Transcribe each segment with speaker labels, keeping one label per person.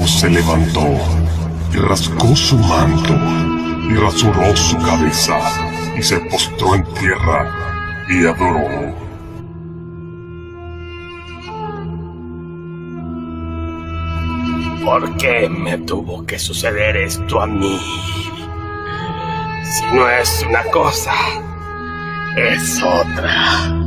Speaker 1: se levantó y rasgó su manto y rasuró su cabeza y se postró en tierra y adoró.
Speaker 2: ¿Por qué me tuvo que suceder esto a mí? Si no es una cosa, es otra.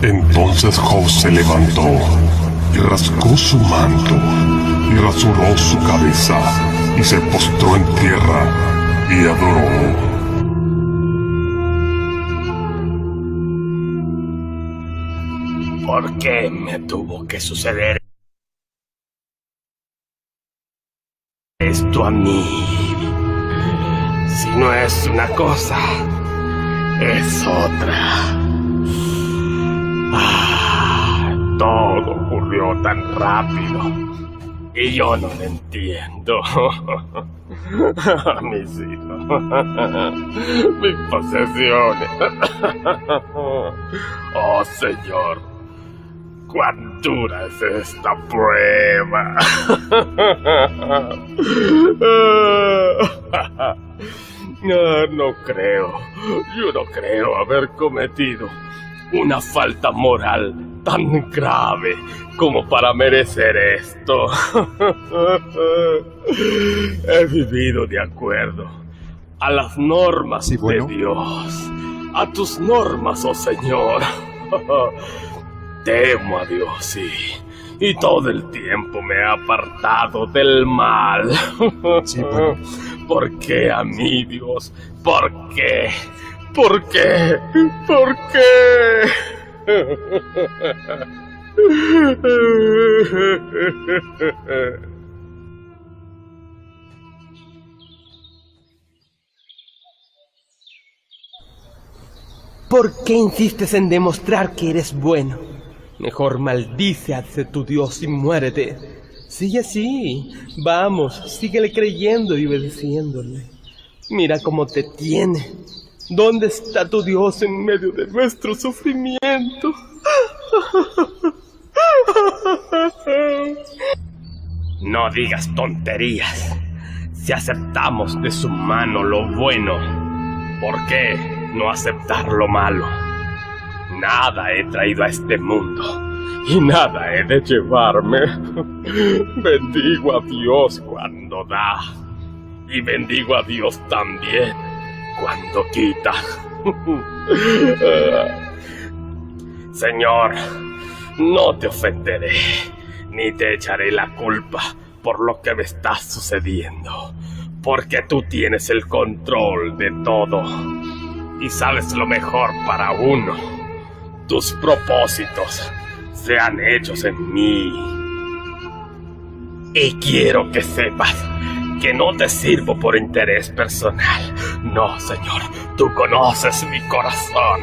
Speaker 1: Entonces Job se levantó y rasgó su manto y rasuró su cabeza y se postró en tierra y adoró.
Speaker 2: ¿Por qué me tuvo que suceder esto a mí? Si no es una cosa, es otra. Todo ocurrió tan rápido y yo no lo entiendo. Mis hijos, mis posesiones. Oh Señor, cuán dura es esta prueba. No creo, yo no creo haber cometido una falta moral tan grave como para merecer esto. He vivido de acuerdo a las normas de Dios, a tus normas, oh Señor. Temo a Dios, sí, y todo el tiempo me he apartado del mal.
Speaker 3: Sí, bueno.
Speaker 2: ¿Por qué a mí, Dios? ¿Por qué? ¿Por qué? ¿Por qué?
Speaker 4: ¿Por qué insistes en demostrar que eres bueno? Mejor maldice a tu Dios y muérete. Sigue así. Vamos, síguele creyendo y obedeciéndole. Mira cómo te tiene. ¿Dónde está tu Dios en medio de nuestro sufrimiento?
Speaker 2: No digas tonterías. Si aceptamos de su mano lo bueno, ¿por qué no aceptar lo malo? Nada he traído a este mundo y nada he de llevarme. Bendigo a Dios cuando da y bendigo a Dios también cuando quita. Señor, no te ofenderé ni te echaré la culpa por lo que me está sucediendo, porque tú tienes el control de todo y sabes lo mejor para uno. Tus propósitos sean hechos en mí. Y quiero que sepas que no te sirvo por interés personal. No, Señor, tú conoces mi corazón.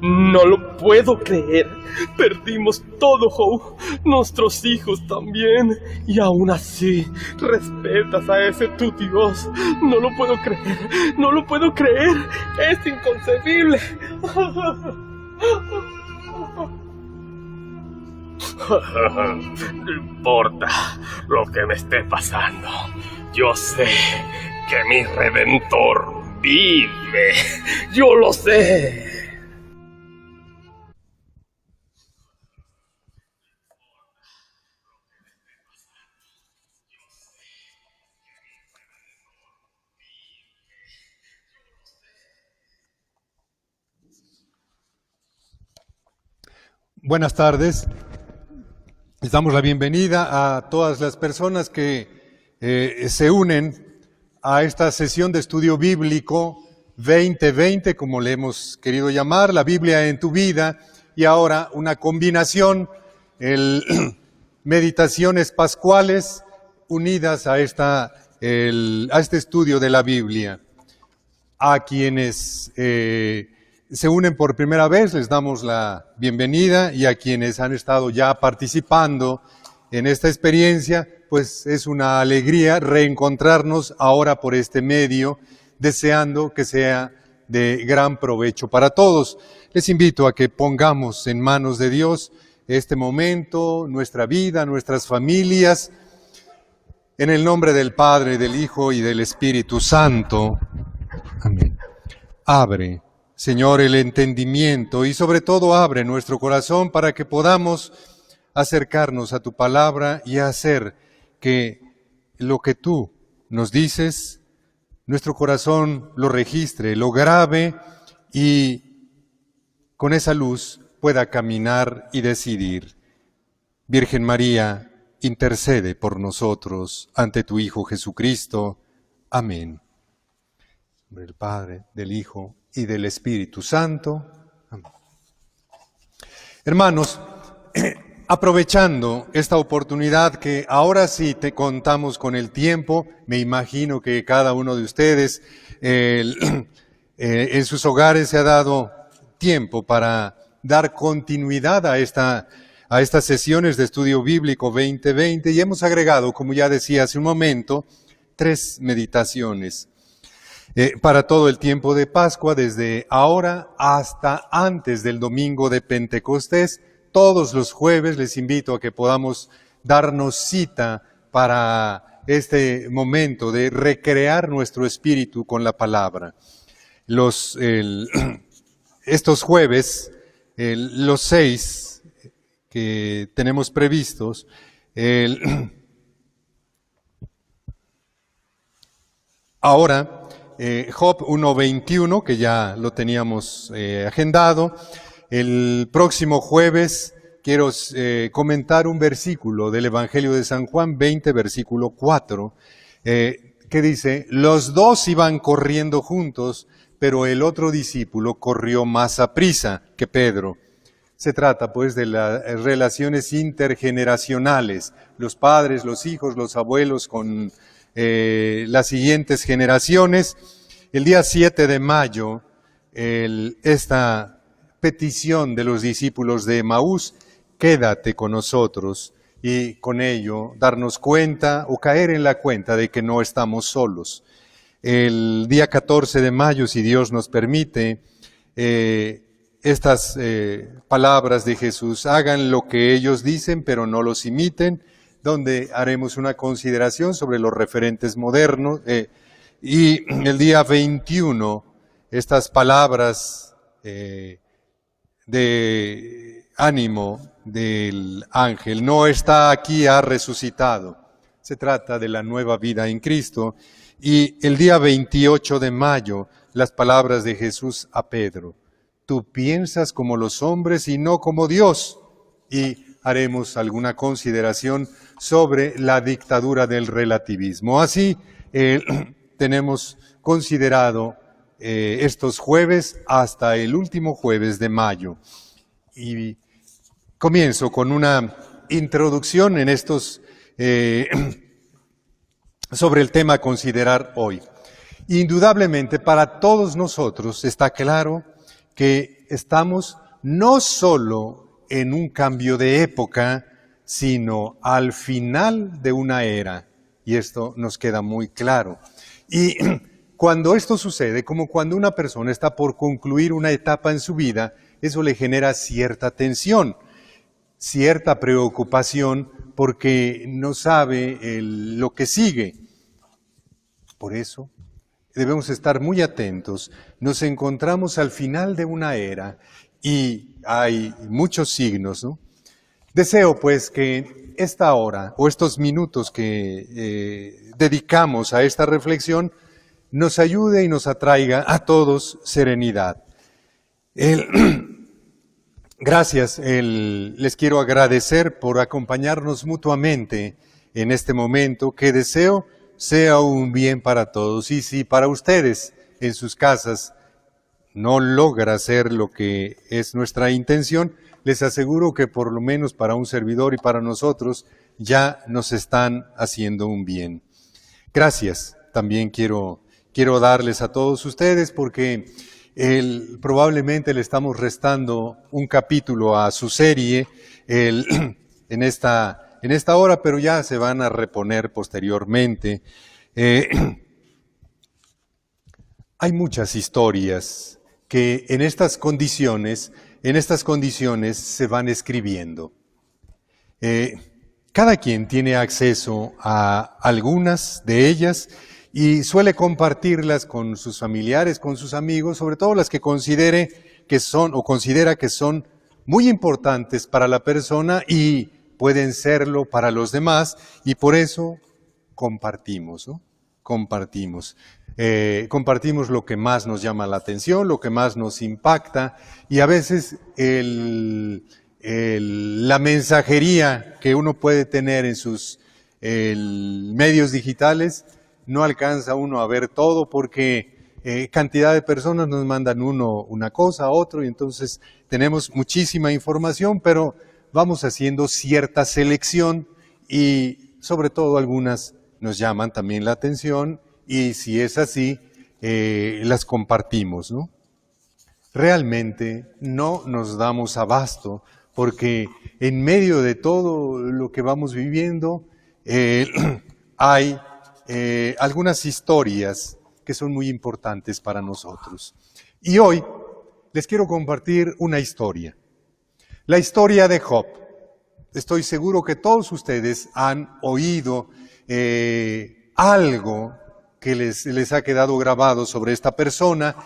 Speaker 4: No lo puedo creer. Perdimos todo, Job. Nuestros hijos también. Y aún así, respetas a ese tu Dios. No lo puedo creer. No lo puedo creer. Es inconcebible.
Speaker 2: No importa lo que me esté pasando. Yo sé que mi Redentor vive. Yo lo sé.
Speaker 3: Buenas tardes. Les damos la bienvenida a todas las personas que se unen a esta sesión de estudio bíblico 2020, como le hemos querido llamar, la Biblia en tu vida, y ahora una combinación, meditaciones pascuales unidas a este estudio de la Biblia. A quienes se unen por primera vez les damos la bienvenida, y a quienes han estado ya participando en esta experiencia, pues es una alegría reencontrarnos ahora por este medio, deseando que sea de gran provecho para todos. Les invito a que pongamos en manos de Dios este momento, nuestra vida, nuestras familias, en el nombre del Padre, del Hijo y del Espíritu Santo. Amén. Abre, Señor, el entendimiento y sobre todo abre nuestro corazón para que podamos acercarnos a tu palabra y hacer que lo que tú nos dices, nuestro corazón lo registre, lo grabe y con esa luz pueda caminar y decidir. Virgen María, intercede por nosotros ante tu Hijo Jesucristo. Amén. Del Padre, del Hijo y del Espíritu Santo. Amén. Hermanos, aprovechando esta oportunidad que ahora sí te contamos con el tiempo, me imagino que cada uno de ustedes en sus hogares se ha dado tiempo para dar continuidad a estas sesiones de estudio bíblico 2020, y hemos agregado, como ya decía hace un momento, 3 meditaciones. Para todo el tiempo de Pascua, desde ahora hasta antes del domingo de Pentecostés. Todos los jueves les invito a que podamos darnos cita para este momento de recrear nuestro espíritu con la palabra. Estos jueves, los 6 que tenemos previstos, ahora Job 1:21, que ya lo teníamos agendado. El próximo jueves quiero comentar un versículo del Evangelio de San Juan 20, versículo 4, que dice: los 2 iban corriendo juntos, pero el otro discípulo corrió más aprisa que Pedro. Se trata pues de las relaciones intergeneracionales, los padres, los hijos, los abuelos con las siguientes generaciones. El día 7 de mayo, esta petición de los discípulos de Emaús, quédate con nosotros, y con ello darnos cuenta o caer en la cuenta de que no estamos solos. El día 14 de mayo, si Dios nos permite, estas palabras de Jesús: hagan lo que ellos dicen, pero no los imiten, donde haremos una consideración sobre los referentes modernos. Y el día 21, estas palabras de ánimo del ángel: no está aquí, ha resucitado. Se trata de la nueva vida en Cristo. Y el día 28 de mayo, las palabras de Jesús a Pedro: tú piensas como los hombres y no como Dios. Y haremos alguna consideración sobre la dictadura del relativismo. Así tenemos considerado estos jueves hasta el último jueves de mayo. Y comienzo con una introducción en estos sobre el tema a considerar hoy. Indudablemente para todos nosotros está claro que estamos no solo en un cambio de época, sino al final de una era. Y esto nos queda muy claro. Y cuando esto sucede, como cuando una persona está por concluir una etapa en su vida, eso le genera cierta tensión, cierta preocupación, porque no sabe lo que sigue. Por eso debemos estar muy atentos. Nos encontramos al final de una era y hay muchos signos, ¿no? Deseo pues que esta hora o estos minutos que dedicamos a esta reflexión nos ayude y nos atraiga a todos serenidad. Gracias. Les quiero agradecer por acompañarnos mutuamente en este momento que deseo sea un bien para todos. Y si para ustedes en sus casas no logra ser lo que es nuestra intención, les aseguro que por lo menos para un servidor y para nosotros ya nos están haciendo un bien. Gracias. También quiero darles a todos ustedes porque probablemente le estamos restando un capítulo a su serie en esta hora, pero ya se van a reponer posteriormente. Hay muchas historias que en estas condiciones se van escribiendo. Cada quien tiene acceso a algunas de ellas y suele compartirlas con sus familiares, con sus amigos, sobre todo las que considera que son muy importantes para la persona y pueden serlo para los demás, y por eso compartimos, ¿no? Compartimos lo que más nos llama la atención, lo que más nos impacta, y a veces la mensajería que uno puede tener en sus medios digitales no alcanza uno a ver todo porque cantidad de personas nos mandan uno una cosa, otro, y entonces tenemos muchísima información, pero vamos haciendo cierta selección y sobre todo algunas nos llaman también la atención y si es así, las compartimos, ¿no? Realmente no nos damos abasto porque en medio de todo lo que vamos viviendo hay algunas historias que son muy importantes para nosotros. Y hoy les quiero compartir una historia. La historia de Job. Estoy seguro que todos ustedes han oído algo que les ha quedado grabado sobre esta persona.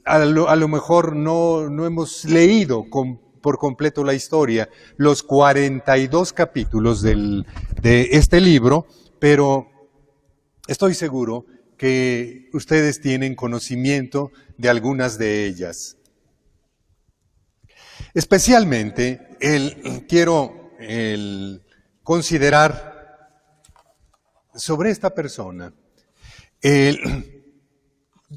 Speaker 3: A lo mejor no hemos leído por completo la historia, los 42 capítulos de este libro, pero estoy seguro que ustedes tienen conocimiento de algunas de ellas. Especialmente, quiero considerar sobre esta persona.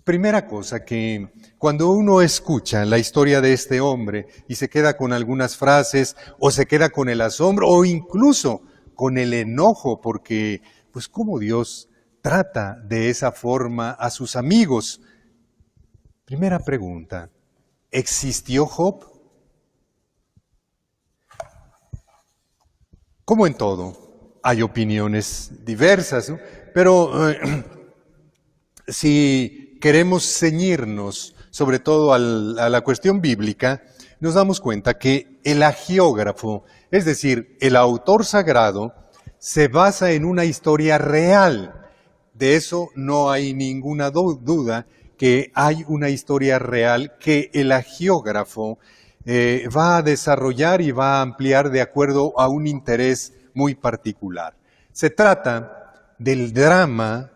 Speaker 3: Primera cosa, que cuando uno escucha la historia de este hombre y se queda con algunas frases o se queda con el asombro o incluso con el enojo porque, pues, cómo Dios trata de esa forma a sus amigos. Primera pregunta, ¿existió Job? Como en todo, hay opiniones diversas, ¿no? Pero si queremos ceñirnos sobre todo a la cuestión bíblica, nos damos cuenta que el hagiógrafo, es decir, el autor sagrado, se basa en una historia real. De eso no hay ninguna duda, que hay una historia real que el hagiógrafo va a desarrollar y va a ampliar de acuerdo a un interés muy particular. Se trata del drama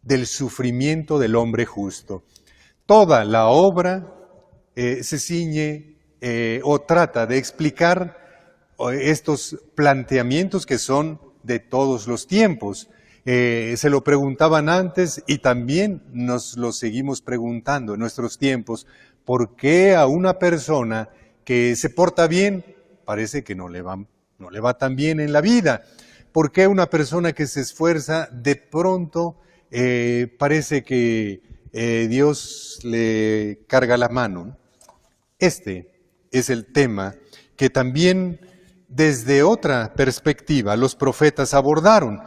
Speaker 3: del sufrimiento del hombre justo. Toda la obra se ciñe o trata de explicar estos planteamientos que son de todos los tiempos. Se lo preguntaban antes y también nos lo seguimos preguntando en nuestros tiempos. ¿Por qué a una persona que se porta bien parece que no le va tan bien en la vida? ¿Por qué una persona que se esfuerza de pronto parece que Dios le carga la mano? Este es el tema que también desde otra perspectiva los profetas abordaron.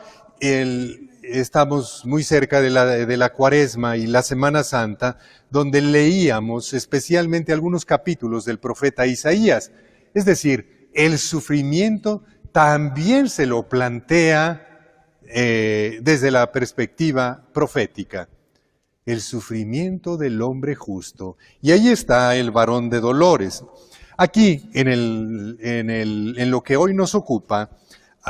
Speaker 3: Estamos muy cerca de la Cuaresma y la Semana Santa, donde leíamos especialmente algunos capítulos del profeta Isaías. Es decir, el sufrimiento también se lo plantea desde la perspectiva profética. El sufrimiento del hombre justo. Y ahí está el varón de dolores. Aquí, en lo que hoy nos ocupa,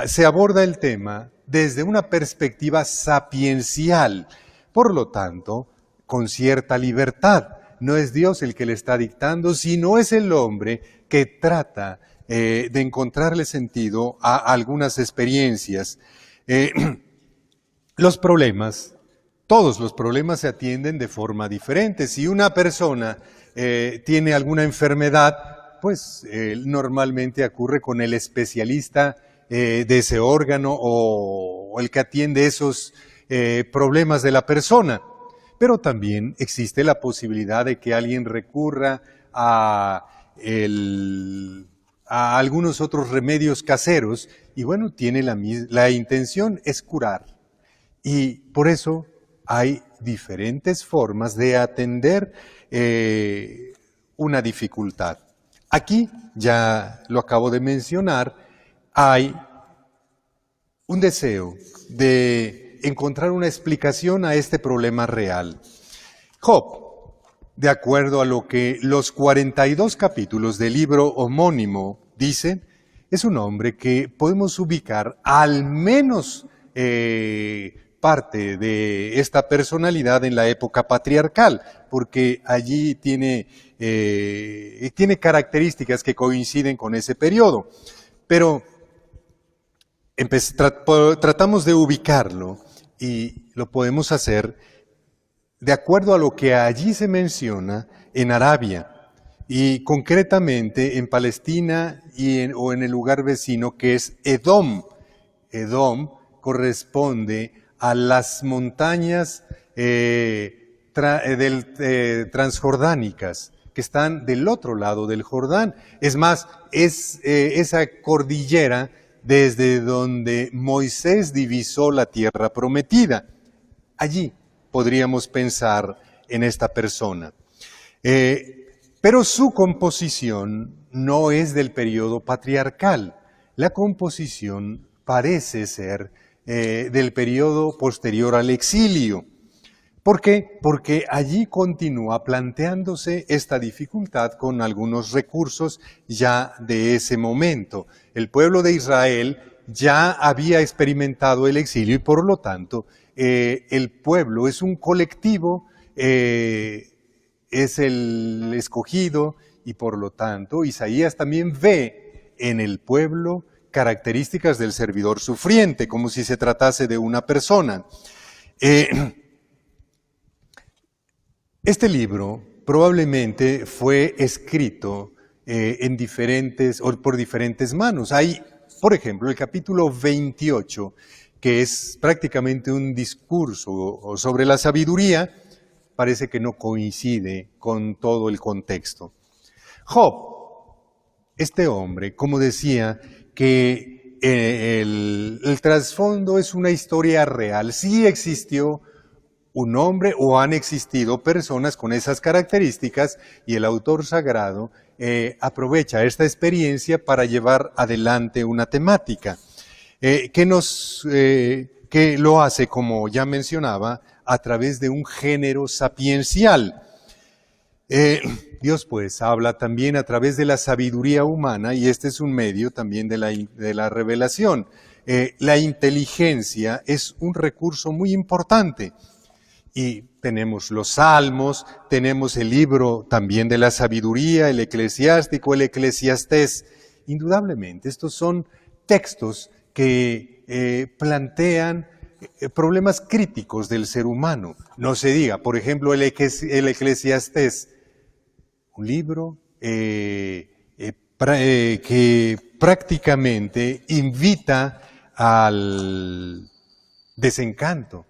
Speaker 3: se aborda el tema desde una perspectiva sapiencial, por lo tanto, con cierta libertad. no es Dios el que le está dictando, sino es el hombre que trata de encontrarle sentido a algunas experiencias. Los problemas, todos los problemas se atienden de forma diferente. Si una persona tiene alguna enfermedad, pues normalmente ocurre con el especialista de ese órgano o el que atiende esos problemas de la persona. Pero también existe la posibilidad de que alguien recurra a algunos otros remedios caseros y bueno, tiene la intención es curar. Y por eso hay diferentes formas de atender una dificultad. Aquí, ya lo acabo de mencionar, hay un deseo de encontrar una explicación a este problema real. Job, de acuerdo a lo que los 42 capítulos del libro homónimo dicen, es un hombre que podemos ubicar al menos parte de esta personalidad en la época patriarcal, porque allí tiene características que coinciden con ese periodo. Pero tratamos de ubicarlo y lo podemos hacer de acuerdo a lo que allí se menciona en Arabia y concretamente en Palestina o en el lugar vecino que es Edom. Edom corresponde a las montañas transjordánicas que están del otro lado del Jordán. Es más, es esa cordillera desde donde Moisés divisó la tierra prometida. Allí podríamos pensar en esta persona. Pero su composición no es del periodo patriarcal. La composición parece ser del periodo posterior al exilio. ¿Por qué? Porque allí continúa planteándose esta dificultad con algunos recursos ya de ese momento. El pueblo de Israel ya había experimentado el exilio y por lo tanto el pueblo es un colectivo, es el escogido y por lo tanto Isaías también ve en el pueblo características del servidor sufriente, como si se tratase de una persona. Este libro probablemente fue escrito por diferentes manos. Hay, por ejemplo, el capítulo 28, que es prácticamente un discurso sobre la sabiduría, parece que no coincide con todo el contexto. Job, este hombre, como decía, que el trasfondo es una historia real. Sí existió un hombre o han existido personas con esas características y el autor sagrado aprovecha esta experiencia para llevar adelante una temática que lo hace, como ya mencionaba, a través de un género sapiencial. Dios pues habla también a través de la sabiduría humana y este es un medio también de la revelación. La inteligencia es un recurso muy importante y tenemos los salmos, tenemos el libro también de la sabiduría, el eclesiástico, el eclesiastés. Indudablemente estos son textos que plantean problemas críticos del ser humano. No se diga, por ejemplo, el eclesiastés, un libro que prácticamente invita al desencanto.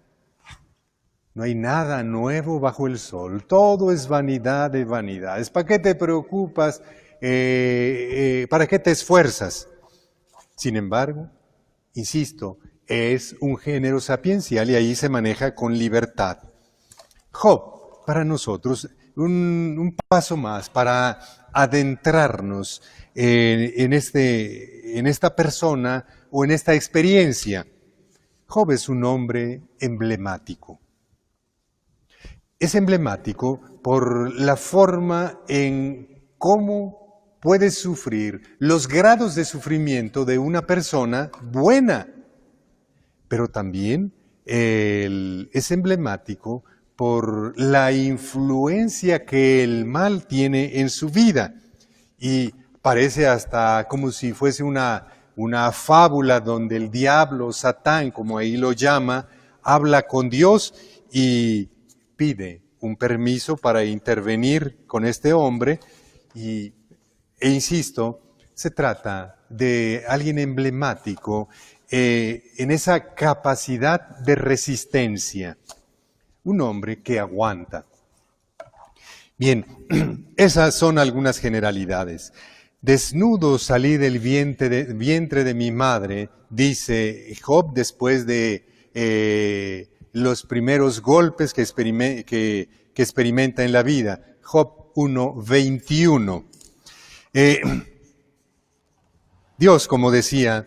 Speaker 3: No hay nada nuevo bajo el sol, todo es vanidad de vanidades. ¿Para qué te preocupas? ¿Para qué te esfuerzas? Sin embargo, insisto, es un género sapiencial y ahí se maneja con libertad. Job, para nosotros, un paso más para adentrarnos en esta persona o en esta experiencia. Job es un hombre emblemático. Es emblemático por la forma en cómo puede sufrir los grados de sufrimiento de una persona buena. Pero también es emblemático por la influencia que el mal tiene en su vida. Y parece hasta como si fuese una fábula donde el diablo, Satán, como ahí lo llama, habla con Dios y pide un permiso para intervenir con este hombre. E insisto, se trata de alguien emblemático en esa capacidad de resistencia. Un hombre que aguanta. Bien, esas son algunas generalidades. Desnudo salí del vientre de mi madre, dice Job después de los primeros golpes que experimenta en la vida. Job 1:21. Dios, como decía,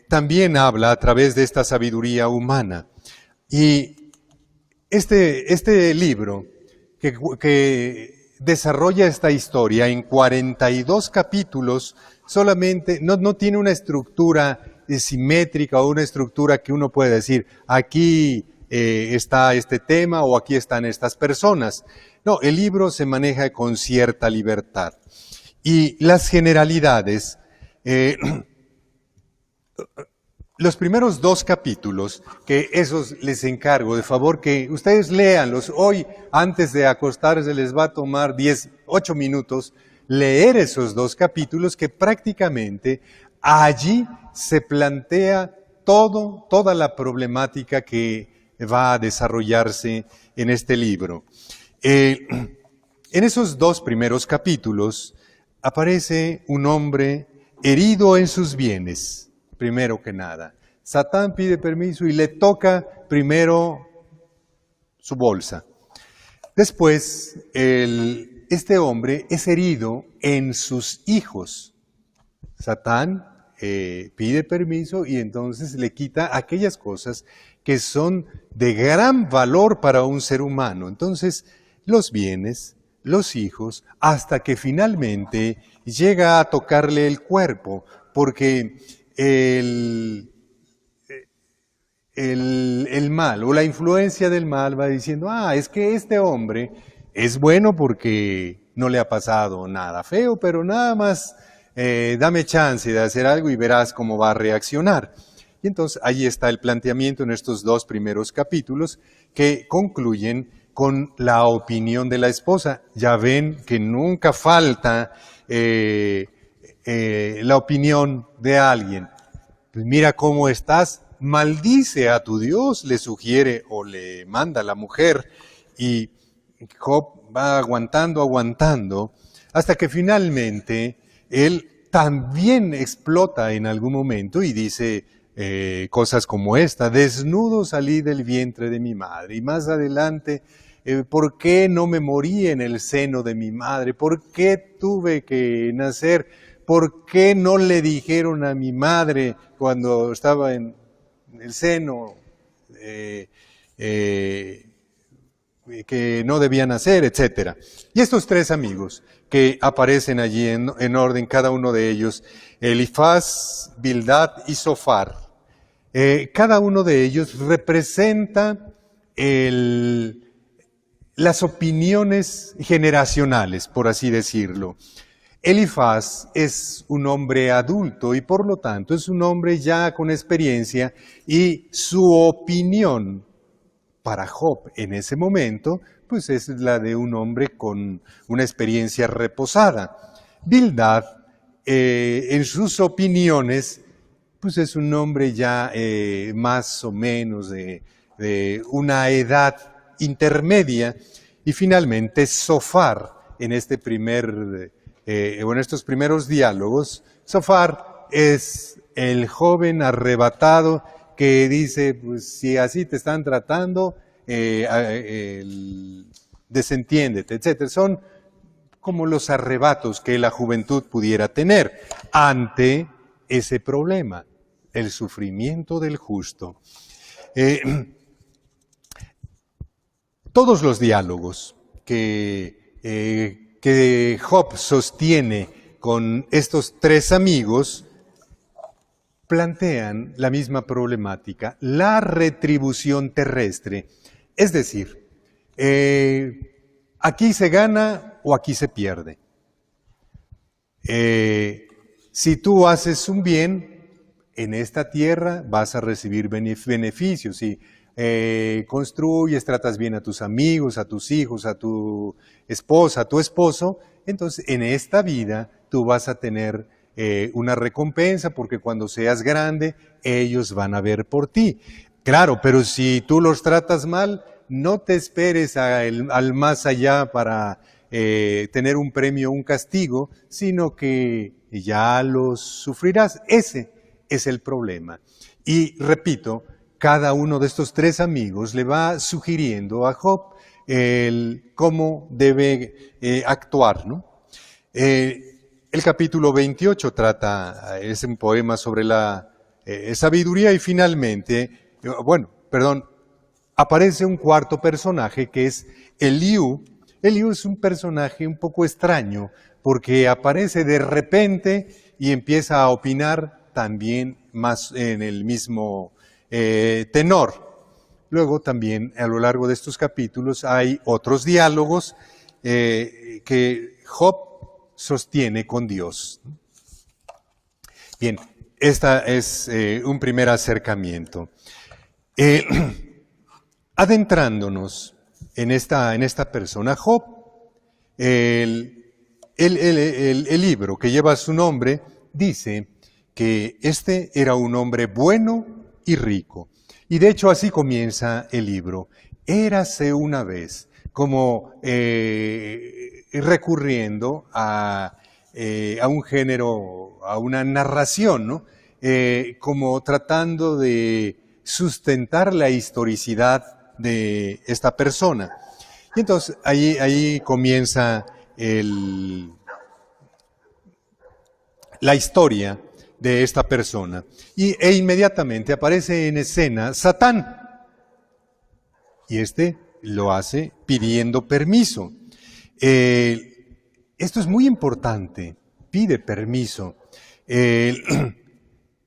Speaker 3: también habla a través de esta sabiduría humana. Y este libro que desarrolla esta historia en 42 capítulos, solamente no tiene una estructura simétrica o una estructura que uno puede decir, aquí está este tema o aquí están estas personas. No, el libro se maneja con cierta libertad. Y las generalidades, los primeros 2 capítulos, que esos les encargo de favor que ustedes léanlos. Hoy, antes de acostarse, les va a tomar 8 minutos leer esos 2 capítulos que prácticamente allí se plantea toda la problemática que va a desarrollarse en este libro. En esos 2 primeros capítulos aparece un hombre herido en sus bienes. Primero que nada, Satán pide permiso y le toca primero su bolsa. Después, este hombre es herido en sus hijos. Satán pide permiso y entonces le quita aquellas cosas que son de gran valor para un ser humano. Entonces, los bienes, los hijos, hasta que finalmente llega a tocarle el cuerpo, porque el mal o la influencia del mal va diciendo, es que este hombre es bueno porque no le ha pasado nada feo, pero nada más dame chance de hacer algo y verás cómo va a reaccionar. Y entonces ahí está el planteamiento en estos 2 primeros capítulos que concluyen con la opinión de la esposa. Ya ven que nunca falta la opinión de alguien. Pues mira cómo estás, maldice a tu Dios, le sugiere o le manda la mujer, y Job va aguantando, hasta que finalmente él también explota en algún momento y dice cosas como esta: desnudo salí del vientre de mi madre, y más adelante, ¿por qué no me morí en el seno de mi madre? ¿Por qué tuve que nacer? ¿Por qué no le dijeron a mi madre cuando estaba en el seno que no debía nacer, etcétera? Y estos 3 amigos que aparecen allí en orden, cada uno de ellos, Elifaz, Bildad y Zofar, cada uno de ellos representa las opiniones generacionales, por así decirlo. Elifaz es un hombre adulto y por lo tanto es un hombre ya con experiencia, y su opinión para Job en ese momento pues es la de un hombre con una experiencia reposada. Bildad en sus opiniones pues es un hombre ya más o menos de una edad intermedia, y finalmente Zofar en estos primeros diálogos. Zofar es el joven arrebatado que dice, pues si así te están tratando, desentiéndete, etc. Son como los arrebatos que la juventud pudiera tener ante ese problema, el sufrimiento del justo. Todos los diálogos que Job sostiene con estos 3 amigos plantean la misma problemática, la retribución terrestre. Es decir, aquí se gana o aquí se pierde. Si tú haces un bien, en esta tierra vas a recibir beneficios. Si construyes, tratas bien a tus amigos, a tus hijos, a tu esposa, a tu esposo, entonces en esta vida tú vas a tener una recompensa, porque cuando seas grande, ellos van a ver por ti. Claro, pero si tú los tratas mal, no te esperes al más allá para tener un premio o un castigo, sino que ya los sufrirás. Ese es el problema. Y repito, cada uno de estos tres amigos le va sugiriendo a Job cómo debe actuar, ¿no? El capítulo 28 es un poema sobre la sabiduría, y finalmente, aparece un cuarto personaje que es Eliú. Eliú es un personaje un poco extraño porque aparece de repente y empieza a opinar también más en el mismo tenor. Luego también a lo largo de estos capítulos hay otros diálogos que Job sostiene con Dios. Bien, esta es un primer acercamiento. Adentrándonos en esta persona, Job, el libro que lleva su nombre dice que este era un hombre bueno y rico. Y de hecho así comienza el libro. Érase una vez, como recurriendo a un género, a una narración, ¿no? Como tratando de sustentar la historicidad de esta persona. Y entonces ahí comienza la historia de esta persona. E inmediatamente aparece en escena Satán. Y lo hace pidiendo permiso. Esto es muy importante. Pide permiso.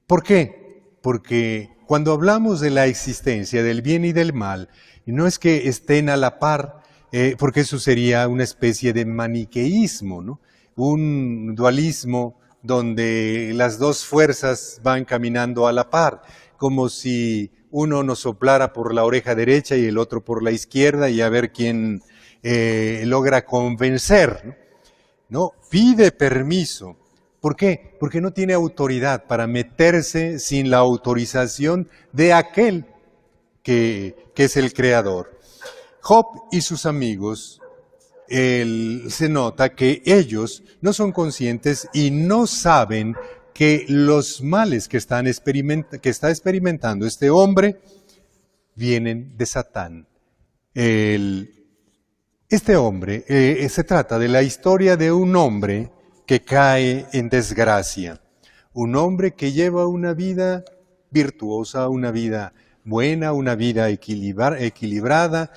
Speaker 3: ¿Por qué? Porque cuando hablamos de la existencia del bien y del mal, no es que estén a la par, porque eso sería una especie de maniqueísmo, ¿no? Un dualismo donde las dos fuerzas van caminando a la par, como si uno nos soplara por la oreja derecha y el otro por la izquierda, y a ver quién logra convencer, ¿no? Pide permiso. ¿Por qué? Porque no tiene autoridad para meterse sin la autorización de aquel que es el creador. Job y sus amigos, se nota que ellos no son conscientes y no saben que los males que está experimentando este hombre vienen de Satán. Este hombre, se trata de la historia de un hombre que cae en desgracia. Un hombre que lleva una vida virtuosa, una vida buena, una vida equilibrada,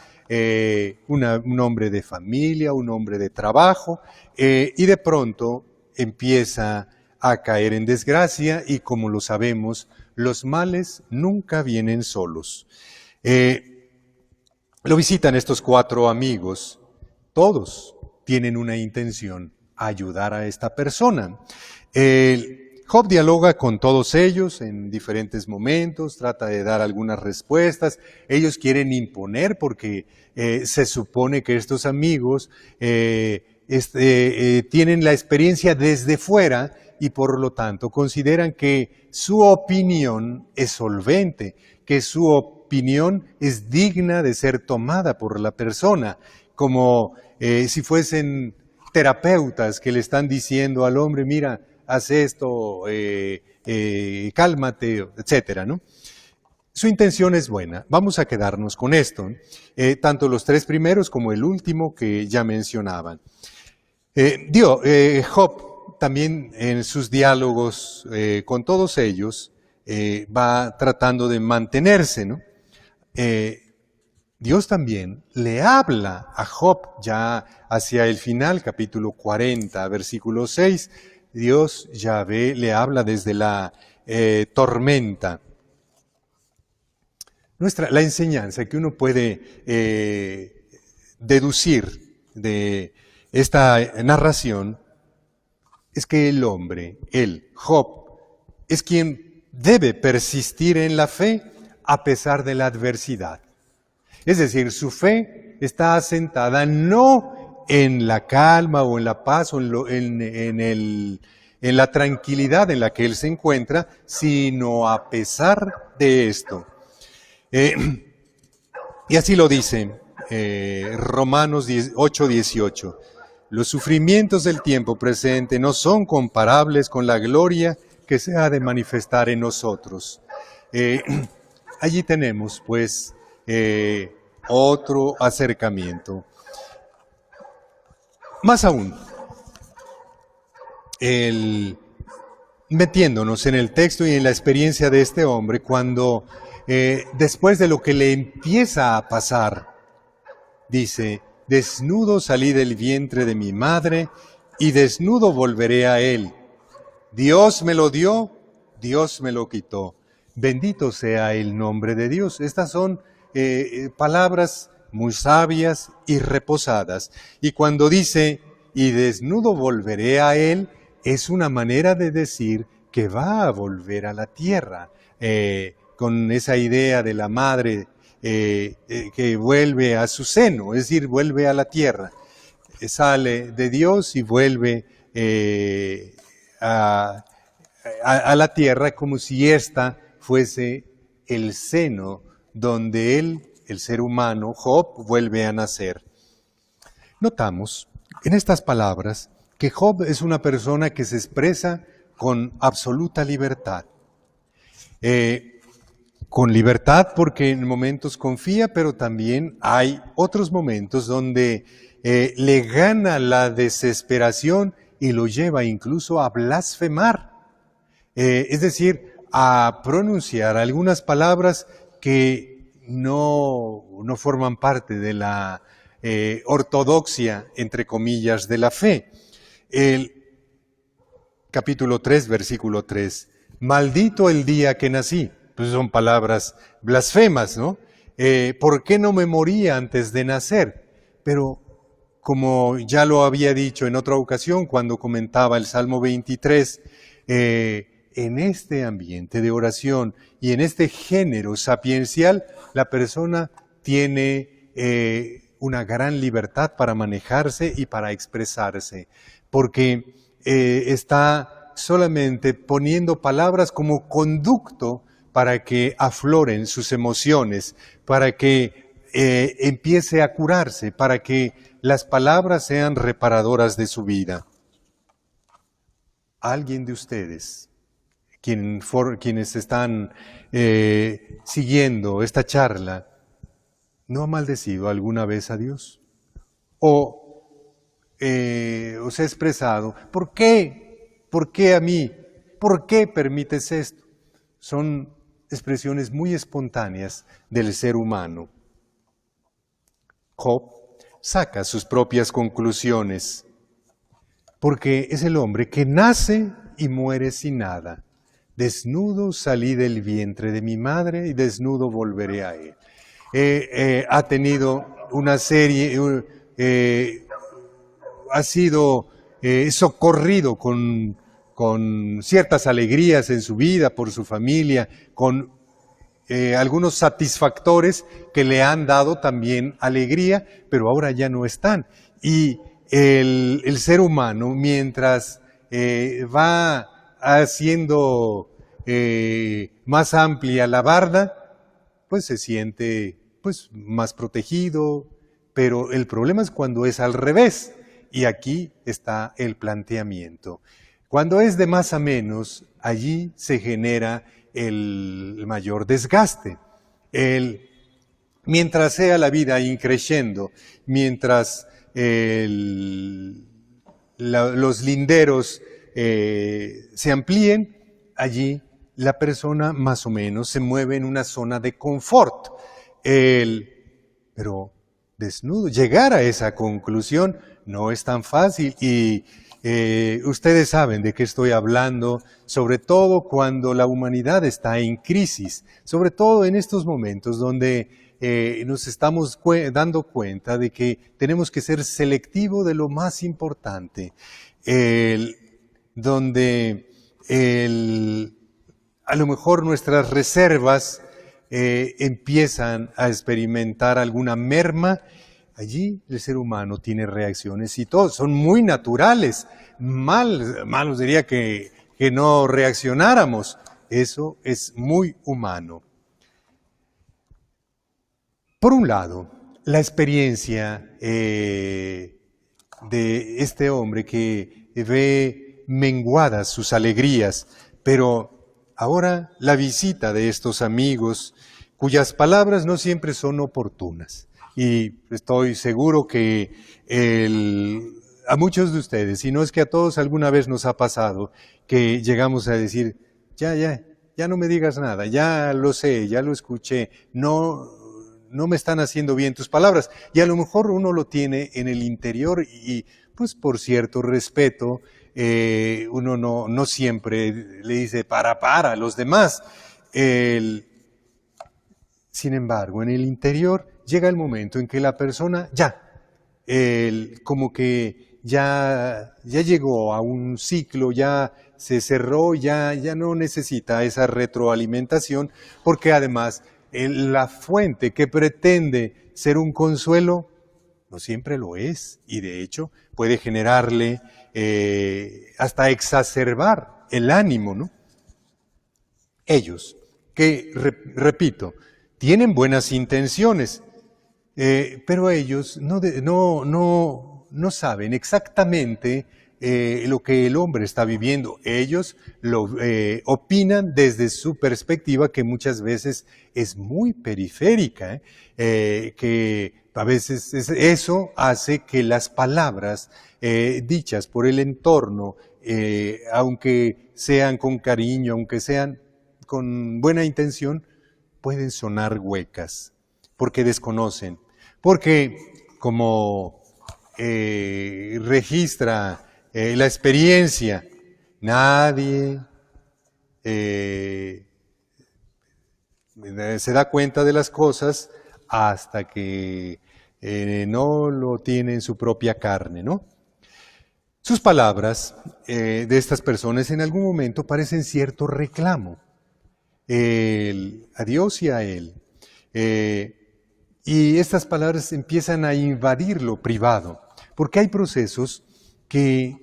Speaker 3: un hombre de familia, un hombre de trabajo, y de pronto empieza a caer en desgracia, y como lo sabemos, los males nunca vienen solos. Lo visitan estos cuatro amigos, todos tienen una intención: ayudar a esta persona. Job dialoga con todos ellos en diferentes momentos, trata de dar algunas respuestas. Ellos quieren imponer porque se supone que estos amigos tienen la experiencia desde fuera y por lo tanto consideran que su opinión es solvente, que su opinión es digna de ser tomada por la persona, como si fuesen terapeutas que le están diciendo al hombre: mira, haz esto, cálmate, etcétera, ¿no? Su intención es buena. Vamos a quedarnos con esto, tanto los tres primeros como el último que ya mencionaban. Job también en sus diálogos con todos ellos va tratando de mantenerse, ¿no? Dios también le habla a Job ya hacia el final, capítulo 40, versículo 6. Dios, Yahvé, le habla desde la tormenta. La enseñanza que uno puede deducir de esta narración es que el hombre, Job, es quien debe persistir en la fe a pesar de la adversidad. Es decir, su fe está asentada no en la calma o en la paz o en la tranquilidad en la que él se encuentra, sino a pesar de esto. Y así lo dice Romanos 8:18. Los sufrimientos del tiempo presente no son comparables con la gloria que se ha de manifestar en nosotros. Allí tenemos, pues, otro acercamiento. Más aún, metiéndonos en el texto y en la experiencia de este hombre, cuando después de lo que le empieza a pasar, dice: desnudo salí del vientre de mi madre y desnudo volveré a él. Dios me lo dio, Dios me lo quitó. Bendito sea el nombre de Dios. Estas son palabras muy sabias y reposadas. Y cuando dice, y desnudo volveré a él, es una manera de decir que va a volver a la tierra, con esa idea de la madre que vuelve a su seno, es decir, vuelve a la tierra. Sale de Dios y vuelve a la tierra como si ésta fuese el seno donde él, el ser humano, Job, vuelve a nacer. Notamos en estas palabras que Job es una persona que se expresa con absoluta libertad. Con libertad porque en momentos confía, pero también hay otros momentos donde le gana la desesperación y lo lleva incluso a blasfemar. Es decir, a pronunciar algunas palabras que no forman parte de la ortodoxia, entre comillas, de la fe. El capítulo 3, versículo 3. Maldito el día que nací. Pues son palabras blasfemas, ¿no? ¿Por qué no me moría antes de nacer? Pero como ya lo había dicho en otra ocasión cuando comentaba el Salmo 23, en este ambiente de oración y en este género sapiencial, la persona tiene una gran libertad para manejarse y para expresarse, porque está solamente poniendo palabras como conducto para que afloren sus emociones, para que empiece a curarse, para que las palabras sean reparadoras de su vida. ¿Alguien de ustedes, quienes están siguiendo esta charla, no ha maldecido alguna vez a Dios? ¿O os ha expresado, ¿por qué? ¿Por qué a mí? ¿Por qué permites esto? Son expresiones muy espontáneas del ser humano. Job saca sus propias conclusiones, porque es el hombre que nace y muere sin nada. Desnudo salí del vientre de mi madre y desnudo volveré a él. Ha tenido una serie, ha sido socorrido con ciertas alegrías en su vida, por su familia, con algunos satisfactores que le han dado también alegría, pero ahora ya no están. Y el ser humano, mientras va haciendo más amplia la barda, pues se siente pues más protegido, pero el problema es cuando es al revés, y aquí está el planteamiento. Cuando es de más a menos, allí se genera el mayor desgaste. Mientras sea la vida increciendo, mientras los linderos se amplíen, allí la persona más o menos se mueve en una zona de confort. Pero desnudo, llegar a esa conclusión no es tan fácil y ustedes saben de qué estoy hablando, sobre todo cuando la humanidad está en crisis, sobre todo en estos momentos donde nos estamos dando cuenta de que tenemos que ser selectivos de lo más importante, donde a lo mejor nuestras reservas empiezan a experimentar alguna merma. Allí el ser humano tiene reacciones y todos son muy naturales. Malos diría que no reaccionáramos. Eso es muy humano. Por un lado, la experiencia de este hombre que ve menguadas sus alegrías, pero ahora la visita de estos amigos cuyas palabras no siempre son oportunas. Y estoy seguro que a muchos de ustedes, si no es que a todos alguna vez nos ha pasado, que llegamos a decir, ya no me digas nada, ya lo sé, ya lo escuché, no me están haciendo bien tus palabras. Y a lo mejor uno lo tiene en el interior y pues por cierto respeto, uno no siempre le dice para a los demás. Sin embargo, en el interior llega el momento en que la persona como que ya llegó a un ciclo, ya se cerró, ya no necesita esa retroalimentación, porque además la fuente que pretende ser un consuelo no siempre lo es, y de hecho puede generarle hasta exacerbar el ánimo, ¿no? Ellos, que repito, tienen buenas intenciones, pero ellos no saben exactamente lo que el hombre está viviendo. Ellos lo opinan desde su perspectiva, que muchas veces es muy periférica, que a veces eso hace que las palabras dichas por el entorno, aunque sean con cariño, aunque sean con buena intención, pueden sonar huecas, porque desconocen, porque como registra la experiencia, nadie se da cuenta de las cosas hasta que no lo tiene en su propia carne, ¿no? Sus palabras de estas personas en algún momento parecen cierto reclamo a Dios y a Él. Y estas palabras empiezan a invadir lo privado, porque hay procesos que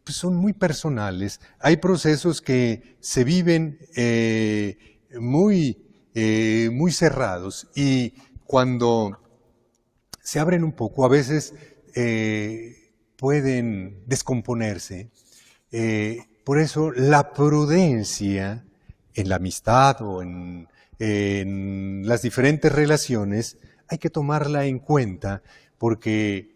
Speaker 3: son muy personales, hay procesos que se viven muy cerrados, y cuando se abren un poco, a veces pueden descomponerse. Por eso la prudencia en la amistad o en las diferentes relaciones hay que tomarla en cuenta, porque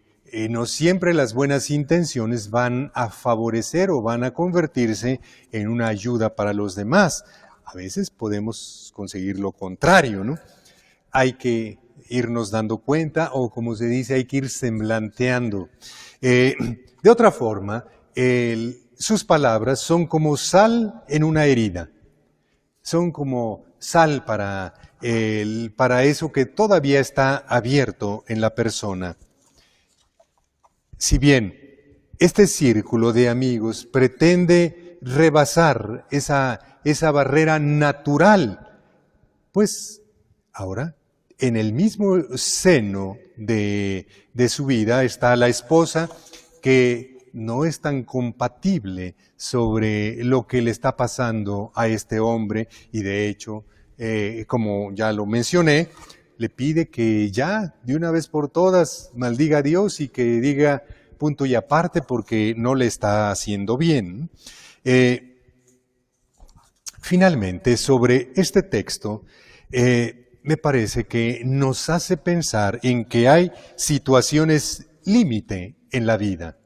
Speaker 3: no siempre las buenas intenciones van a favorecer o van a convertirse en una ayuda para los demás. A veces podemos conseguir lo contrario, ¿no? Hay que irnos dando cuenta, o como se dice, hay que ir semblanteando. De otra forma, sus palabras son como sal en una herida. Son como sal para eso que todavía está abierto en la persona. Si bien este círculo de amigos pretende rebasar esa barrera natural, pues ahora en el mismo seno de su vida está la esposa, que no es tan compatible sobre lo que le está pasando a este hombre, y de hecho, como ya lo mencioné, le pide que ya de una vez por todas maldiga a Dios y que diga punto y aparte, porque no le está haciendo bien. Finalmente, sobre este texto, me parece que nos hace pensar en que hay situaciones límite en la vida.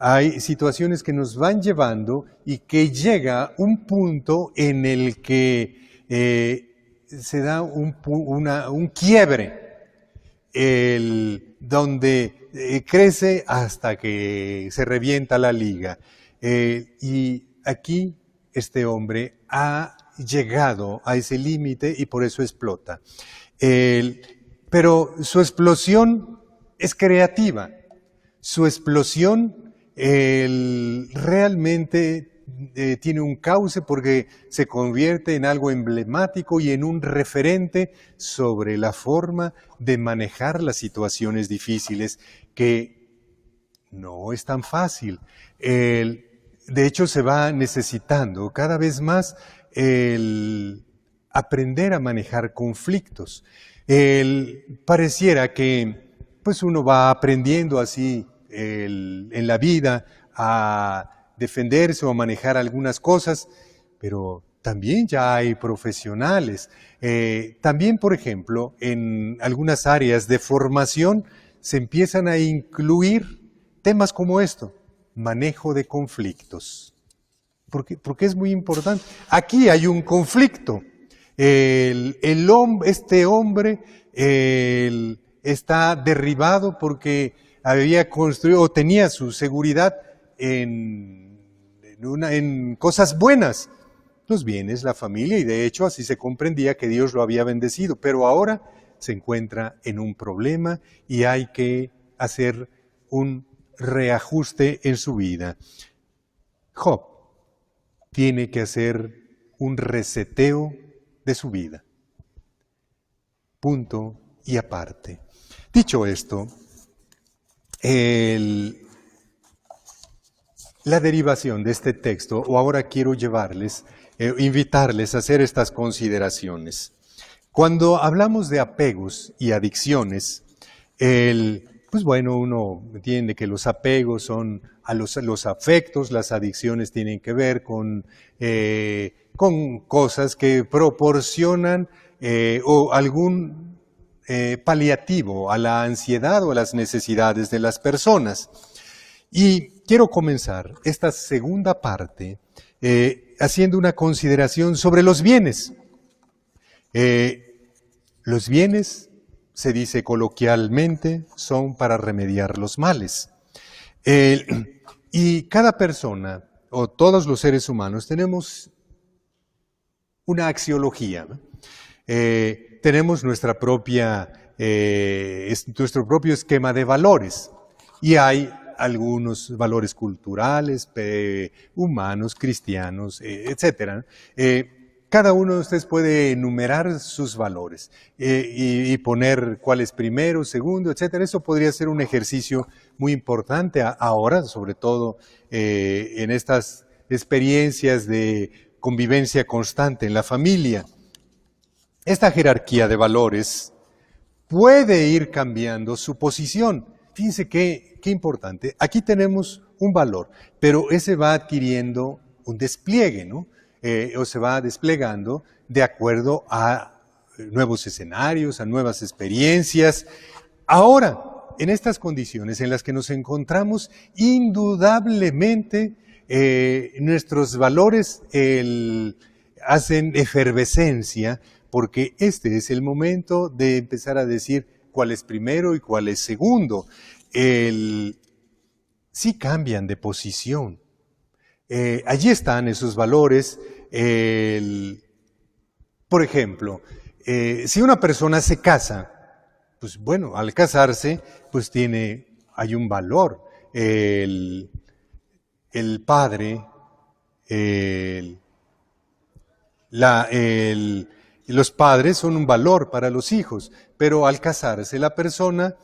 Speaker 3: Hay situaciones que nos van llevando y que llega un punto en el que se da un quiebre, donde crece hasta que se revienta la liga. Y aquí este hombre ha llegado a ese límite y por eso explota. pero su explosión es creativa. Su explosión realmente tiene un cauce porque se convierte en algo emblemático y en un referente sobre la forma de manejar las situaciones difíciles, que no es tan fácil. De hecho, se va necesitando cada vez más el aprender a manejar conflictos. Pareciera que pues uno va aprendiendo así en la vida a defenderse o a manejar algunas cosas, pero también ya hay profesionales. También, por ejemplo, en algunas áreas de formación se empiezan a incluir temas como esto, manejo de conflictos. Porque es muy importante. Aquí hay un conflicto. Este hombre está derribado porque había construido o tenía su seguridad en cosas buenas, los bienes, la familia, y de hecho así se comprendía que Dios lo había bendecido, pero ahora se encuentra en un problema y hay que hacer un reajuste en su vida. Job tiene que hacer un reseteo de su vida. Punto y aparte. Dicho esto, la derivación de este texto, o ahora quiero invitarles a hacer estas consideraciones. Cuando hablamos de apegos y adicciones, pues bueno, uno entiende que los apegos son a los afectos, las adicciones tienen que ver con cosas que proporcionan o algún paliativo a la ansiedad o a las necesidades de las personas. Y quiero comenzar esta segunda parte haciendo una consideración sobre los bienes. Los bienes, se dice coloquialmente, son para remediar los males. Y cada persona, o todos los seres humanos, tenemos una axiología, ¿no? Tenemos nuestro propio esquema de valores, y hay algunos valores culturales, humanos, cristianos, etcétera. Cada uno de ustedes puede enumerar sus valores y poner cuál es primero, segundo, etcétera. Eso podría ser un ejercicio muy importante ahora, sobre todo en estas experiencias de convivencia constante en la familia. Esta jerarquía de valores puede ir cambiando su posición. Fíjense qué importante. Aquí tenemos un valor, pero ese va adquiriendo un despliegue, ¿no? O se va desplegando de acuerdo a nuevos escenarios, a nuevas experiencias. Ahora, en estas condiciones en las que nos encontramos, indudablemente nuestros valores hacen efervescencia, porque este es el momento de empezar a decir cuál es primero y cuál es segundo. Sí cambian de posición. Allí están esos valores. Por ejemplo, si una persona se casa, pues bueno, al casarse, pues hay un valor. El padre, los padres son un valor para los hijos, pero al casarse la persona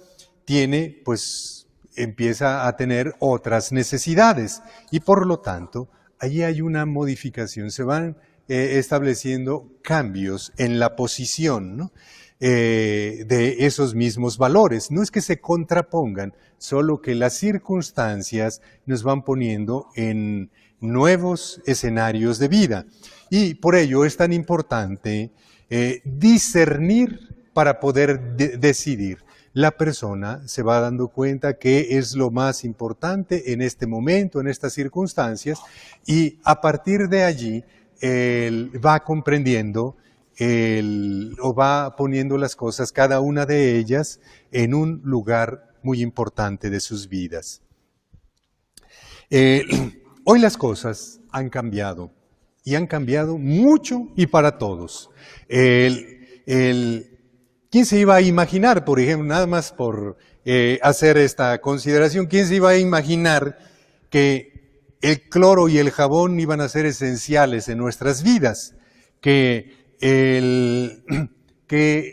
Speaker 3: empieza a tener otras necesidades y por lo tanto allí hay una modificación, se van estableciendo cambios en la posición, ¿no? De esos mismos valores. No es que se contrapongan, solo que las circunstancias nos van poniendo en nuevos escenarios de vida. Y por ello es tan importante discernir para poder decidir. La persona se va dando cuenta que es lo más importante en este momento, en estas circunstancias, y a partir de allí va comprendiendo o va poniendo las cosas, cada una de ellas, en un lugar muy importante de sus vidas. Hoy las cosas han cambiado, y han cambiado mucho y para todos. ¿Quién se iba a imaginar, por ejemplo, nada más por hacer esta consideración, quién se iba a imaginar que el cloro y el jabón iban a ser esenciales en nuestras vidas, que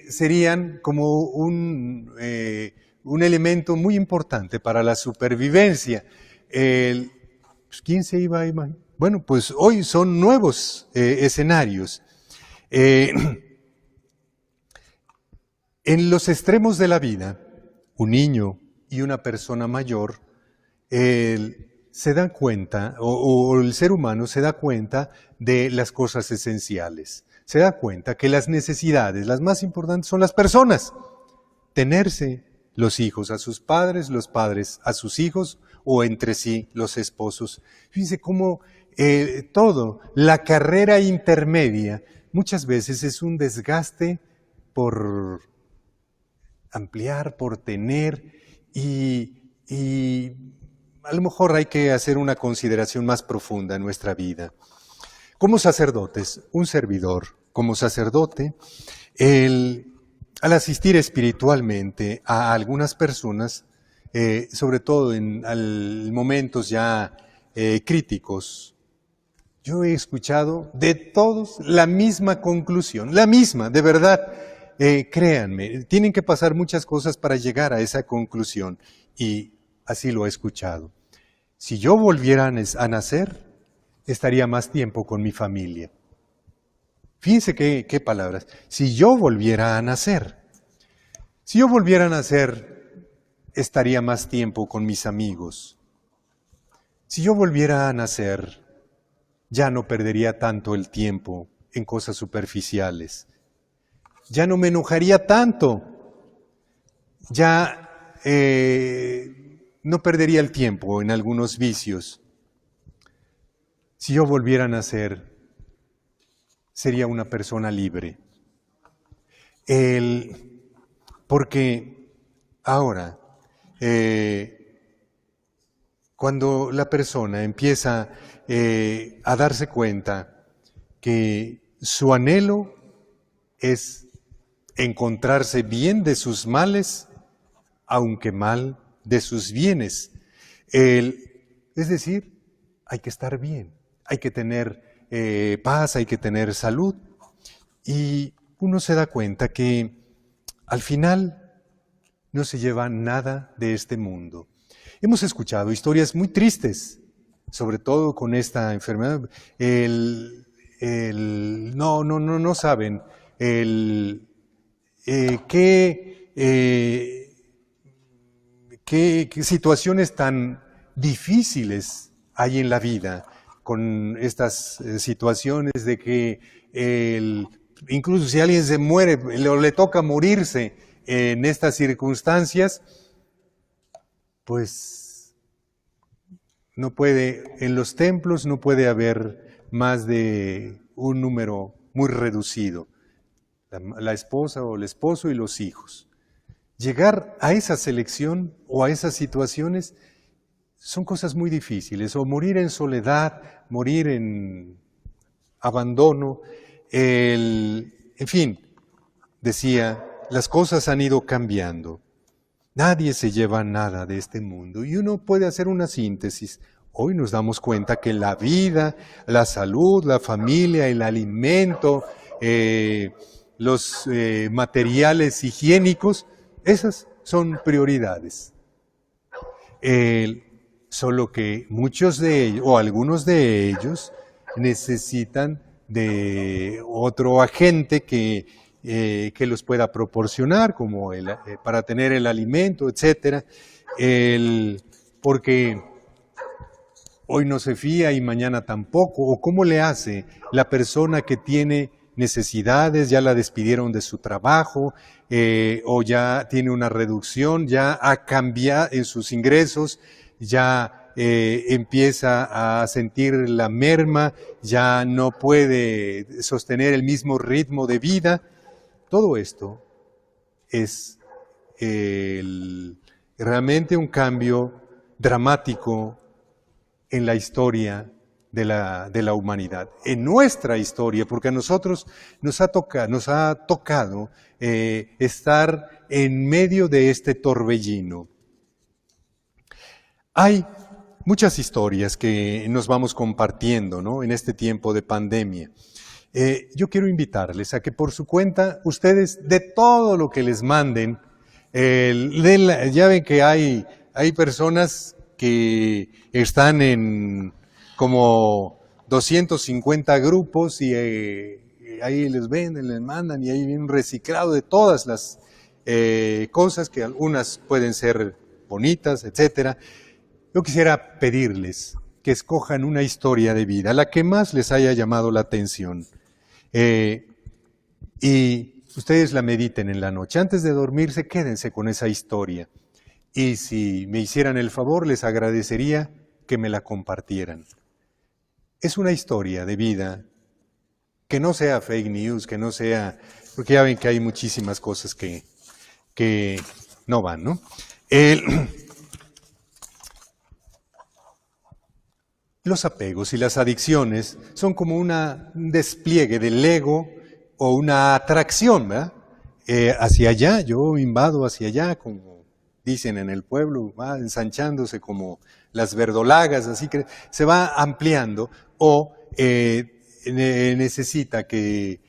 Speaker 3: serían como un elemento muy importante para la supervivencia? Pues, ¿quién se iba a imaginar? Bueno, pues hoy son nuevos escenarios. En los extremos de la vida, un niño y una persona mayor se dan cuenta, o el ser humano se da cuenta de las cosas esenciales. Se da cuenta que las necesidades, las más importantes, son las personas. Tenerse, los hijos a sus padres, los padres a sus hijos, o entre sí los esposos. Fíjense cómo la carrera intermedia, muchas veces es un desgaste por ampliar, por tener, y a lo mejor hay que hacer una consideración más profunda en nuestra vida. Como sacerdotes, un servidor como sacerdote, al asistir espiritualmente a algunas personas, sobre todo en momentos ya críticos, yo he escuchado de todos la misma conclusión, la misma, de verdad. Créanme, tienen que pasar muchas cosas para llegar a esa conclusión, y así lo he escuchado. Si yo volviera a nacer, estaría más tiempo con mi familia. Fíjense qué palabras. Si yo volviera a nacer, estaría más tiempo con mis amigos. Si yo volviera a nacer, ya no perdería tanto el tiempo en cosas superficiales. Ya no me enojaría tanto, ya no perdería el tiempo en algunos vicios. Si yo volviera a nacer, sería una persona libre. Porque ahora, cuando la persona empieza a darse cuenta que su anhelo es encontrarse bien de sus males, aunque mal de sus bienes. Es decir, hay que estar bien, hay que tener paz, hay que tener salud. Y uno se da cuenta que al final no se lleva nada de este mundo. Hemos escuchado historias muy tristes, sobre todo con esta enfermedad. No saben qué situaciones tan difíciles hay en la vida con estas situaciones de que incluso si alguien se muere o le toca morirse en estas circunstancias, pues no puede, en los templos no puede haber más de un número muy reducido. La esposa o el esposo y los hijos. Llegar a esa selección o a esas situaciones son cosas muy difíciles, o morir en soledad, morir en abandono, en fin, decía, las cosas han ido cambiando. Nadie se lleva nada de este mundo, y uno puede hacer una síntesis. Hoy nos damos cuenta que la vida, la salud, la familia, el alimento, los materiales higiénicos, esas son prioridades. Solo que muchos de ellos, o algunos de ellos, necesitan de otro agente que los pueda proporcionar, como para tener el alimento, etcétera. Porque hoy no se fía y mañana tampoco. ¿O cómo le hace la persona que tiene necesidades, ya la despidieron de su trabajo, o ya tiene una reducción, ya ha cambiado en sus ingresos, ya empieza a sentir la merma, ya no puede sostener el mismo ritmo de vida? Todo esto es realmente un cambio dramático en la historia de la humanidad, en nuestra historia, porque a nosotros nos ha tocado estar en medio de este torbellino. Hay muchas historias que nos vamos compartiendo, ¿no?, en este tiempo de pandemia. Yo quiero invitarles a que por su cuenta, ustedes de todo lo que les manden, ya ven que hay personas que están en como 250 grupos y ahí les venden, les mandan y ahí viene un reciclado de todas las cosas, que algunas pueden ser bonitas, etcétera. Yo quisiera pedirles que escojan una historia de vida, la que más les haya llamado la atención, y ustedes la mediten en la noche. Antes de dormirse, quédense con esa historia. Y si me hicieran el favor, les agradecería que me la compartieran. Es una historia de vida que no sea fake news, que no sea... Porque ya ven que hay muchísimas cosas que no van, ¿no? Los apegos y las adicciones son como un despliegue del ego o una atracción, ¿verdad? Hacia allá, yo invado hacia allá, como dicen en el pueblo, va ensanchándose como las verdolagas, así que se va ampliando, o necesita que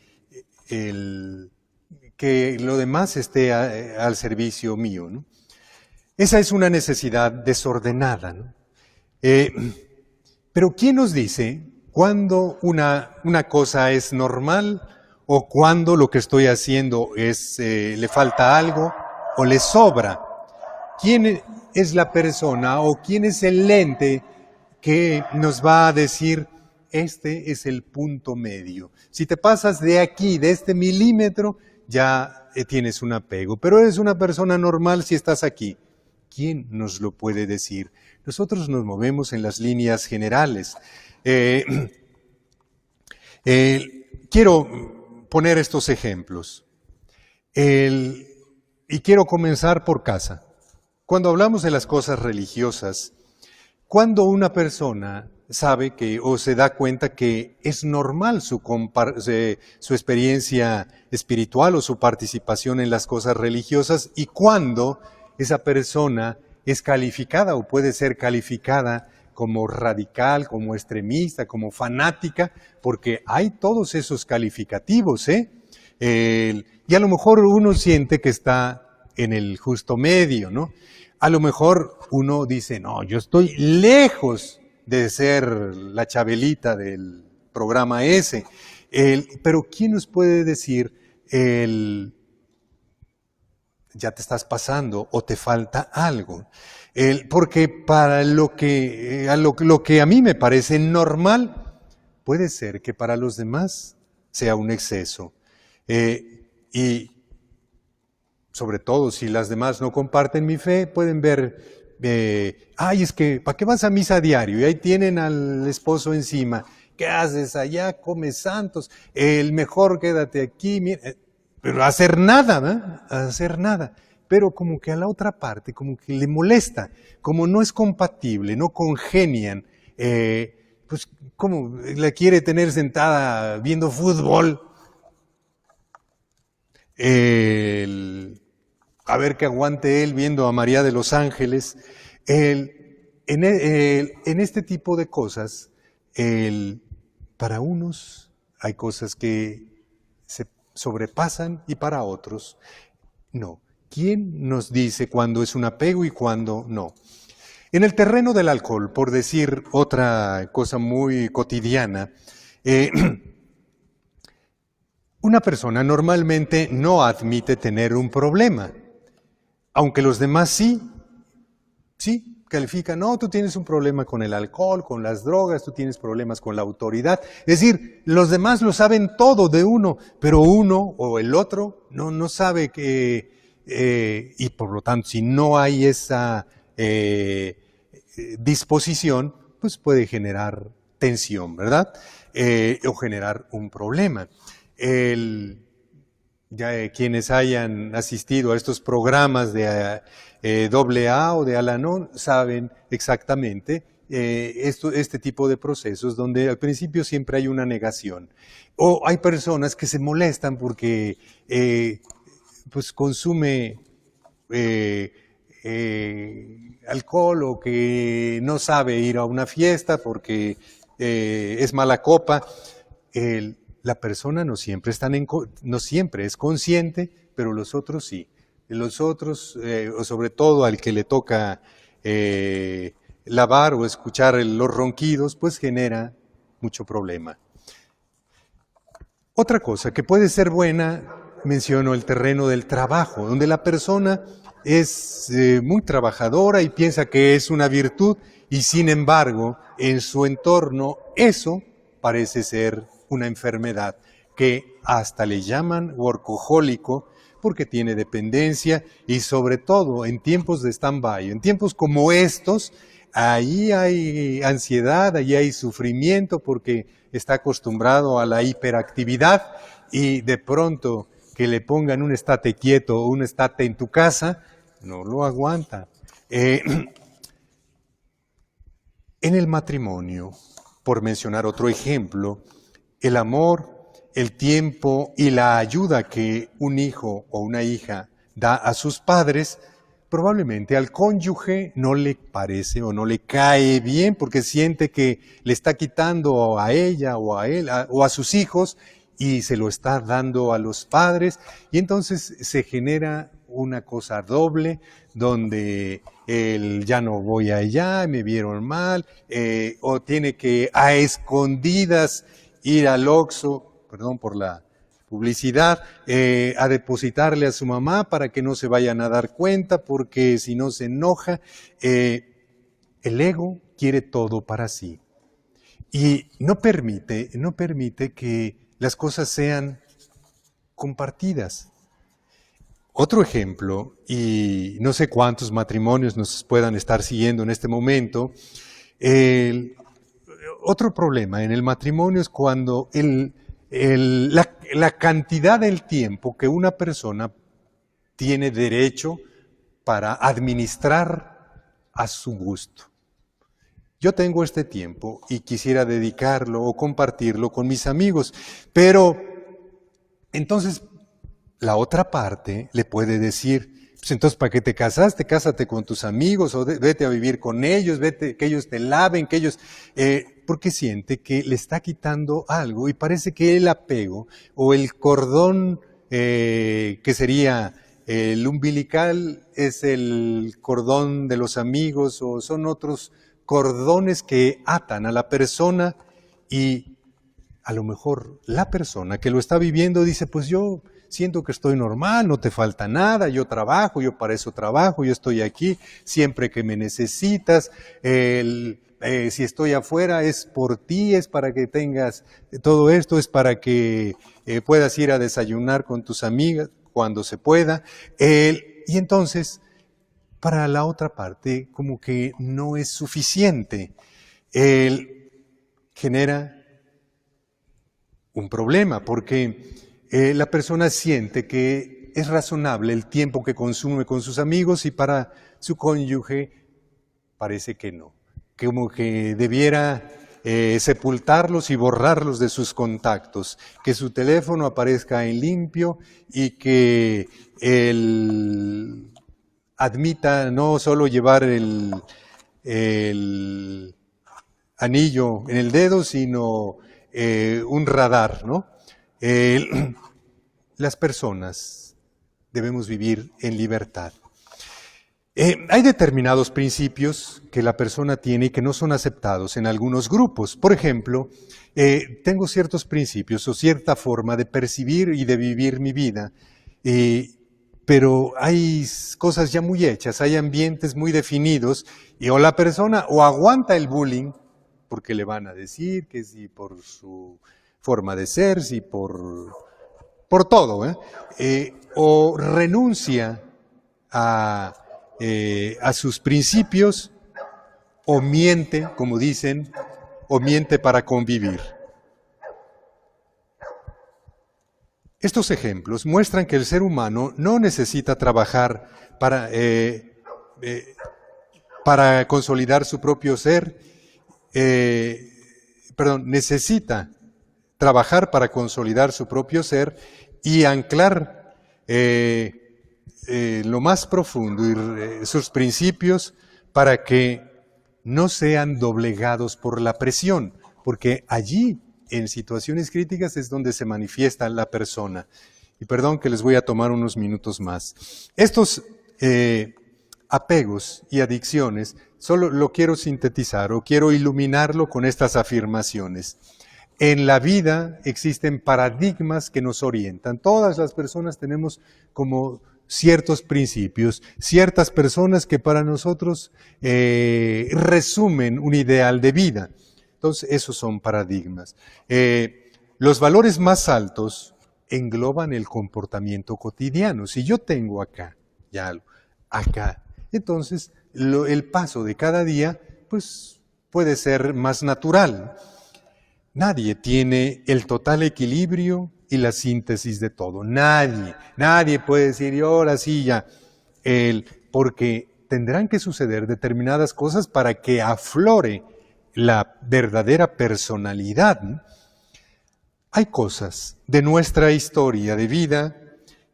Speaker 3: lo demás esté al servicio mío, ¿no? Esa es una necesidad desordenada, ¿no? Pero ¿quién nos dice cuándo una cosa es normal o cuándo lo que estoy haciendo le falta algo o le sobra? ¿Quién es la persona o quién es el ente que nos va a decir, este es el punto medio? Si te pasas de aquí, de este milímetro, ya tienes un apego. Pero eres una persona normal si estás aquí. ¿Quién nos lo puede decir? Nosotros nos movemos en las líneas generales. Quiero poner estos ejemplos. Y quiero comenzar por casa. Cuando hablamos de las cosas religiosas, cuando una persona sabe o se da cuenta que es normal su experiencia espiritual o su participación en las cosas religiosas, y cuando esa persona es calificada o puede ser calificada como radical, como extremista, como fanática, porque hay todos esos calificativos, y a lo mejor uno siente que está en el justo medio, ¿no? A lo mejor uno dice, no, yo estoy lejos de ser la Chabelita del programa ese, pero ¿quién nos puede decir ya te estás pasando o te falta algo? Porque para lo que a mí me parece normal, puede ser que para los demás sea un exceso. Y sobre todo si las demás no comparten mi fe, pueden ver, es que, ¿para qué vas a misa a diario? Y ahí tienen al esposo encima. ¿Qué haces allá? Comes santos. Mejor quédate aquí. Pero hacer nada, ¿verdad? Hacer nada. Pero como que a la otra parte, como que le molesta, como no es compatible, no congenian, pues como la quiere tener sentada viendo fútbol, a ver que aguante él viendo a María de los Ángeles. En este tipo de cosas, para unos hay cosas que se sobrepasan y para otros no. ¿Quién nos dice cuándo es un apego y cuándo no? En el terreno del alcohol, por decir otra cosa muy cotidiana, una persona normalmente no admite tener un problema, aunque los demás sí califican, no, tú tienes un problema con el alcohol, con las drogas, tú tienes problemas con la autoridad. Es decir, los demás lo saben todo de uno, pero uno o el otro no sabe y por lo tanto, si no hay esa disposición, pues puede generar tensión, ¿verdad? O generar un problema. Ya quienes hayan asistido a estos programas de AA o de Al-Anon saben exactamente este tipo de procesos donde al principio siempre hay una negación. O hay personas que se molestan porque pues consume alcohol o que no sabe ir a una fiesta porque es mala copa. La persona no siempre es consciente, pero los otros sí. Los otros, o sobre todo al que le toca lavar o escuchar los ronquidos, pues genera mucho problema. Otra cosa que puede ser buena, menciono el terreno del trabajo, donde la persona es muy trabajadora y piensa que es una virtud, y sin embargo, en su entorno eso parece ser una enfermedad, que hasta le llaman workahólico, porque tiene dependencia, y sobre todo en tiempos de stand-by, en tiempos como estos, ahí hay ansiedad, ahí hay sufrimiento, porque está acostumbrado a la hiperactividad, y de pronto que le pongan un estate quieto o un estate en tu casa, no lo aguanta. En el matrimonio, por mencionar otro ejemplo, el amor, el tiempo y la ayuda que un hijo o una hija da a sus padres, probablemente al cónyuge no le parece o no le cae bien porque siente que le está quitando a ella o a él o a sus hijos y se lo está dando a los padres, y entonces se genera una cosa doble donde él ya no voy allá, me vieron mal, o tiene que a escondidas ir al Oxxo, perdón por la publicidad, a depositarle a su mamá para que no se vayan a dar cuenta, porque si no se enoja. El ego quiere todo para sí y no permite que las cosas sean compartidas. Otro ejemplo, y no sé cuántos matrimonios nos puedan estar siguiendo en este momento, otro problema en el matrimonio es cuando la cantidad del tiempo que una persona tiene derecho para administrar a su gusto. Yo tengo este tiempo y quisiera dedicarlo o compartirlo con mis amigos, pero entonces la otra parte le puede decir, pues entonces ¿para qué te casaste? Cásate con tus amigos o vete a vivir con ellos, vete, que ellos te laven, que ellos... porque siente que le está quitando algo y parece que el apego o el cordón que sería el umbilical es el cordón de los amigos o son otros cordones que atan a la persona, y a lo mejor la persona que lo está viviendo dice, pues yo siento que estoy normal, no te falta nada, yo trabajo, yo para eso trabajo, yo estoy aquí siempre que me necesitas, si estoy afuera es por ti, es para que tengas todo esto, es para que puedas ir a desayunar con tus amigas cuando se pueda, y entonces para la otra parte como que no es suficiente. Genera un problema porque la persona siente que es razonable el tiempo que consume con sus amigos y para su cónyuge parece que no. Como que debiera sepultarlos y borrarlos de sus contactos, que su teléfono aparezca en limpio y que él admita no solo llevar el anillo en el dedo, sino un radar, ¿no? Las personas debemos vivir en libertad. Hay determinados principios que la persona tiene y que no son aceptados en algunos grupos. Por ejemplo, tengo ciertos principios o cierta forma de percibir y de vivir mi vida, pero hay cosas ya muy hechas, hay ambientes muy definidos, y o la persona o aguanta el bullying, porque le van a decir que si por su forma de ser, si por todo, o renuncia a sus principios, o miente, como dicen, o miente para convivir. Estos ejemplos muestran que el ser humano no necesita trabajar para consolidar su propio ser necesita trabajar para consolidar su propio ser y anclar lo más profundo y sus principios para que no sean doblegados por la presión, porque allí, en situaciones críticas, es donde se manifiesta la persona. Y perdón que les voy a tomar unos minutos más. Estos apegos y adicciones, solo lo quiero sintetizar o quiero iluminarlo con estas afirmaciones. En la vida existen paradigmas que nos orientan. Todas las personas tenemos como ciertos principios, ciertas personas que para nosotros resumen un ideal de vida. Entonces, esos son paradigmas. Los valores más altos engloban el comportamiento cotidiano. Si yo tengo acá, acá, entonces el paso de cada día, pues puede ser más natural. Nadie tiene el total equilibrio y la síntesis de todo. Nadie puede decir, yo ahora sí ya, porque tendrán que suceder determinadas cosas para que aflore la verdadera personalidad. Hay cosas de nuestra historia de vida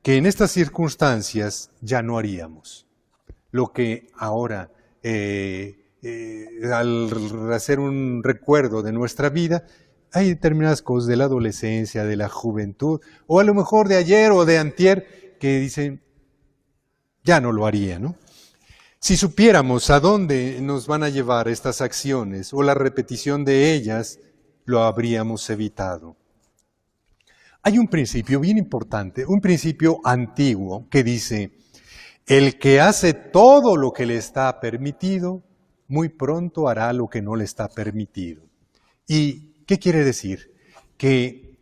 Speaker 3: que en estas circunstancias ya no haríamos. Lo que ahora, al hacer un recuerdo de nuestra vida, hay determinadas cosas de la adolescencia, de la juventud, o a lo mejor de ayer o de antier, que dicen, ya no lo haría, ¿no? Si supiéramos a dónde nos van a llevar estas acciones o la repetición de ellas, lo habríamos evitado. Hay un principio bien importante, un principio antiguo que dice, el que hace todo lo que le está permitido, muy pronto hará lo que no le está permitido. ¿Y qué quiere decir? Que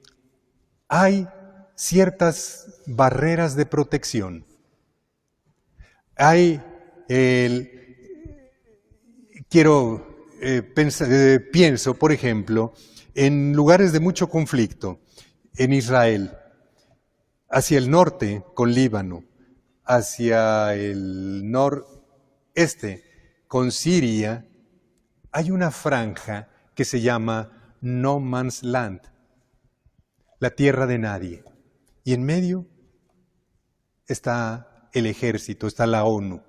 Speaker 3: hay ciertas barreras de protección. Pienso, por ejemplo, en lugares de mucho conflicto, en Israel, hacia el norte con Líbano, hacia el noreste con Siria, hay una franja que se llama No Man's Land, la tierra de nadie. Y en medio está el ejército, está la ONU.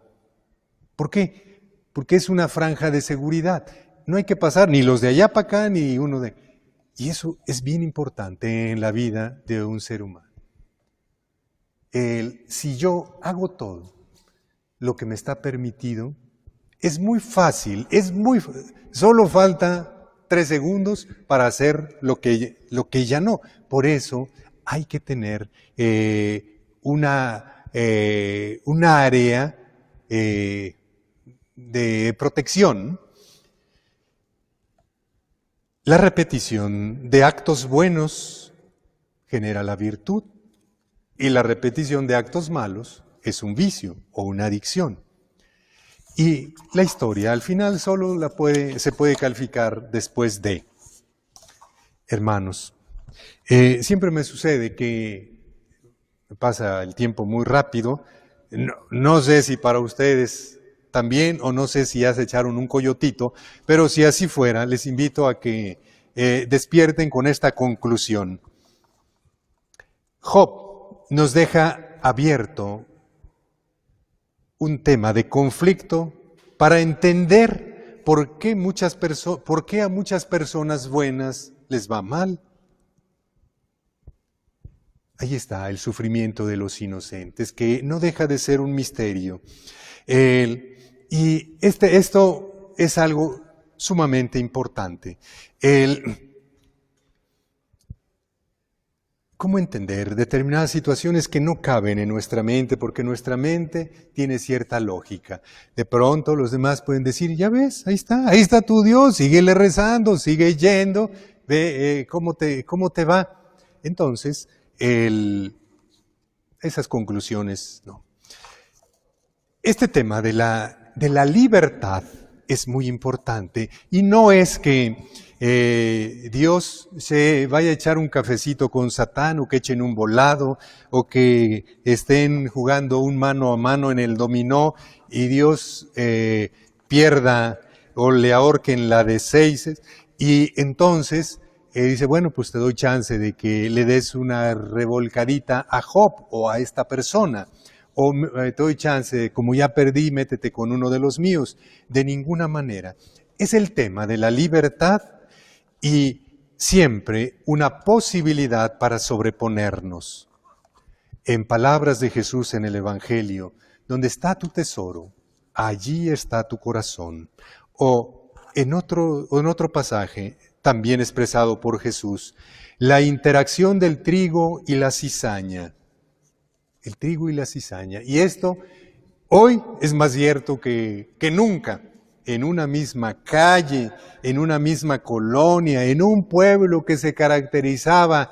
Speaker 3: ¿Por qué? Porque es una franja de seguridad. No hay que pasar ni los de allá para acá, ni uno de... Y eso es bien importante en la vida de un ser humano. Si yo hago todo lo que me está permitido, es muy fácil, solo falta 3 segundos para hacer lo que ya no. Por eso hay que tener una área de protección. La repetición de actos buenos genera la virtud y la repetición de actos malos es un vicio o una adicción. Y la historia al final solo se puede calificar después de. Hermanos, siempre me sucede que pasa el tiempo muy rápido. No sé si para ustedes también, o no sé si ya se echaron un coyotito, pero si así fuera, les invito a que despierten con esta conclusión. Job nos deja abierto un tema de conflicto para entender por qué a muchas personas buenas les va mal. Ahí está el sufrimiento de los inocentes, que no deja de ser un misterio. Y esto es algo sumamente importante. ¿Cómo entender determinadas situaciones que no caben en nuestra mente? Porque nuestra mente tiene cierta lógica. De pronto los demás pueden decir, ya ves, ahí está tu Dios, síguele rezando, sigue yendo, ve cómo te va. Entonces, esas conclusiones, no. Este tema de la libertad es muy importante y no es que Dios se vaya a echar un cafecito con Satán o que echen un volado o que estén jugando un mano a mano en el dominó y Dios pierda o le ahorquen la de 6. Y entonces dice, bueno, pues te doy chance de que le des una revolcadita a Job o a esta persona. O te doy chance de, como ya perdí, métete con uno de los míos. De ninguna manera. Es el tema de la libertad y siempre una posibilidad para sobreponernos. En palabras de Jesús en el Evangelio, donde está tu tesoro, allí está tu corazón. O en otro pasaje, también expresado por Jesús, la interacción del trigo y la cizaña. El trigo y la cizaña. Y esto hoy es más cierto que nunca. En una misma calle, en una misma colonia, en un pueblo que se caracterizaba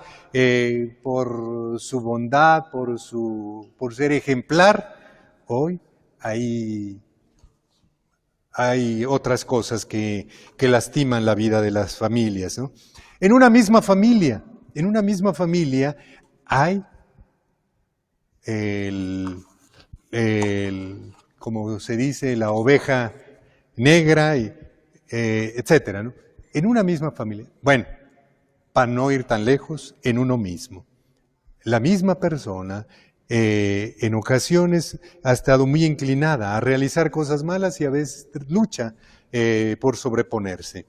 Speaker 3: por su bondad, por ser ejemplar, hoy hay otras cosas que lastiman la vida de las familias, ¿no? En una misma familia hay como se dice, la oveja negra, etcétera, ¿no? En una misma familia. Bueno, para no ir tan lejos, en uno mismo. La misma persona, en ocasiones, ha estado muy inclinada a realizar cosas malas y a veces lucha por sobreponerse.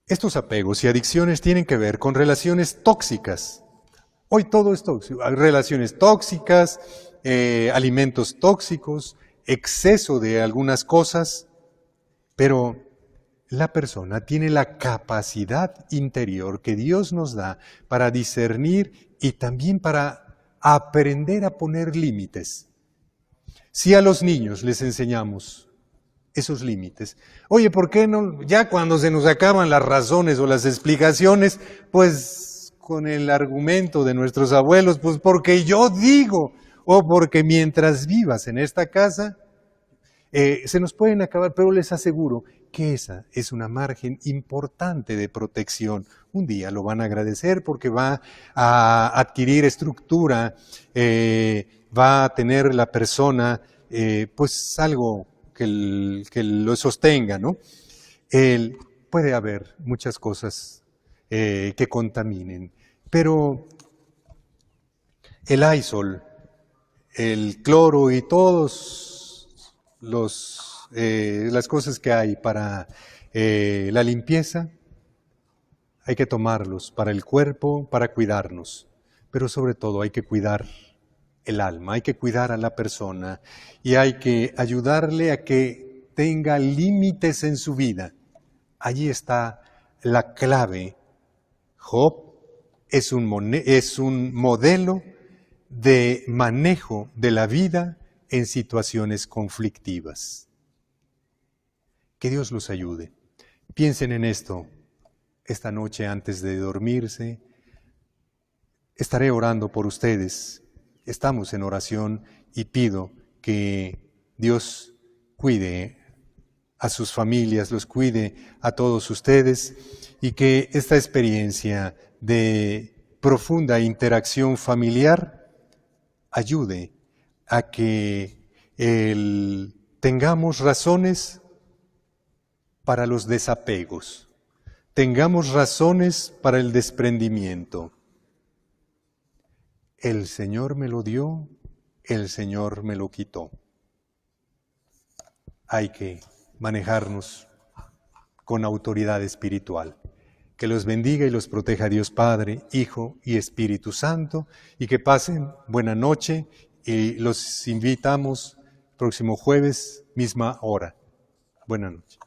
Speaker 3: Estos apegos y adicciones tienen que ver con relaciones tóxicas. Hoy todo es tóxico. Relaciones tóxicas, alimentos tóxicos, exceso de algunas cosas, pero la persona tiene la capacidad interior que Dios nos da para discernir y también para aprender a poner límites. Si a los niños les enseñamos esos límites, oye, ¿por qué no? Ya cuando se nos acaban las razones o las explicaciones, pues con el argumento de nuestros abuelos, pues porque yo digo, o porque mientras vivas en esta casa, se nos pueden acabar, pero les aseguro que esa es una margen importante de protección. Un día lo van a agradecer porque va a adquirir estructura, va a tener la persona pues algo que lo sostenga, ¿no? Puede haber muchas cosas que contaminen, pero el aisol, el cloro y todos las cosas que hay para la limpieza, hay que tomarlos para el cuerpo, para cuidarnos, pero sobre todo hay que cuidar el alma, hay que cuidar a la persona y hay que ayudarle a que tenga límites en su vida. Allí está la clave. Job es un modelo de manejo de la vida en situaciones conflictivas. Que Dios los ayude. Piensen en esto esta noche antes de dormirse. Estaré orando por ustedes. Estamos en oración y pido que Dios cuide a sus familias, los cuide a todos ustedes y que esta experiencia de profunda interacción familiar ayude a que tengamos razones para los desapegos, tengamos razones para el desprendimiento. El Señor me lo dio, el Señor me lo quitó. Hay que manejarnos con autoridad espiritual. Que los bendiga y los proteja Dios Padre, Hijo y Espíritu Santo, y que pasen buena noche, y los invitamos próximo jueves, misma hora. Buena noche.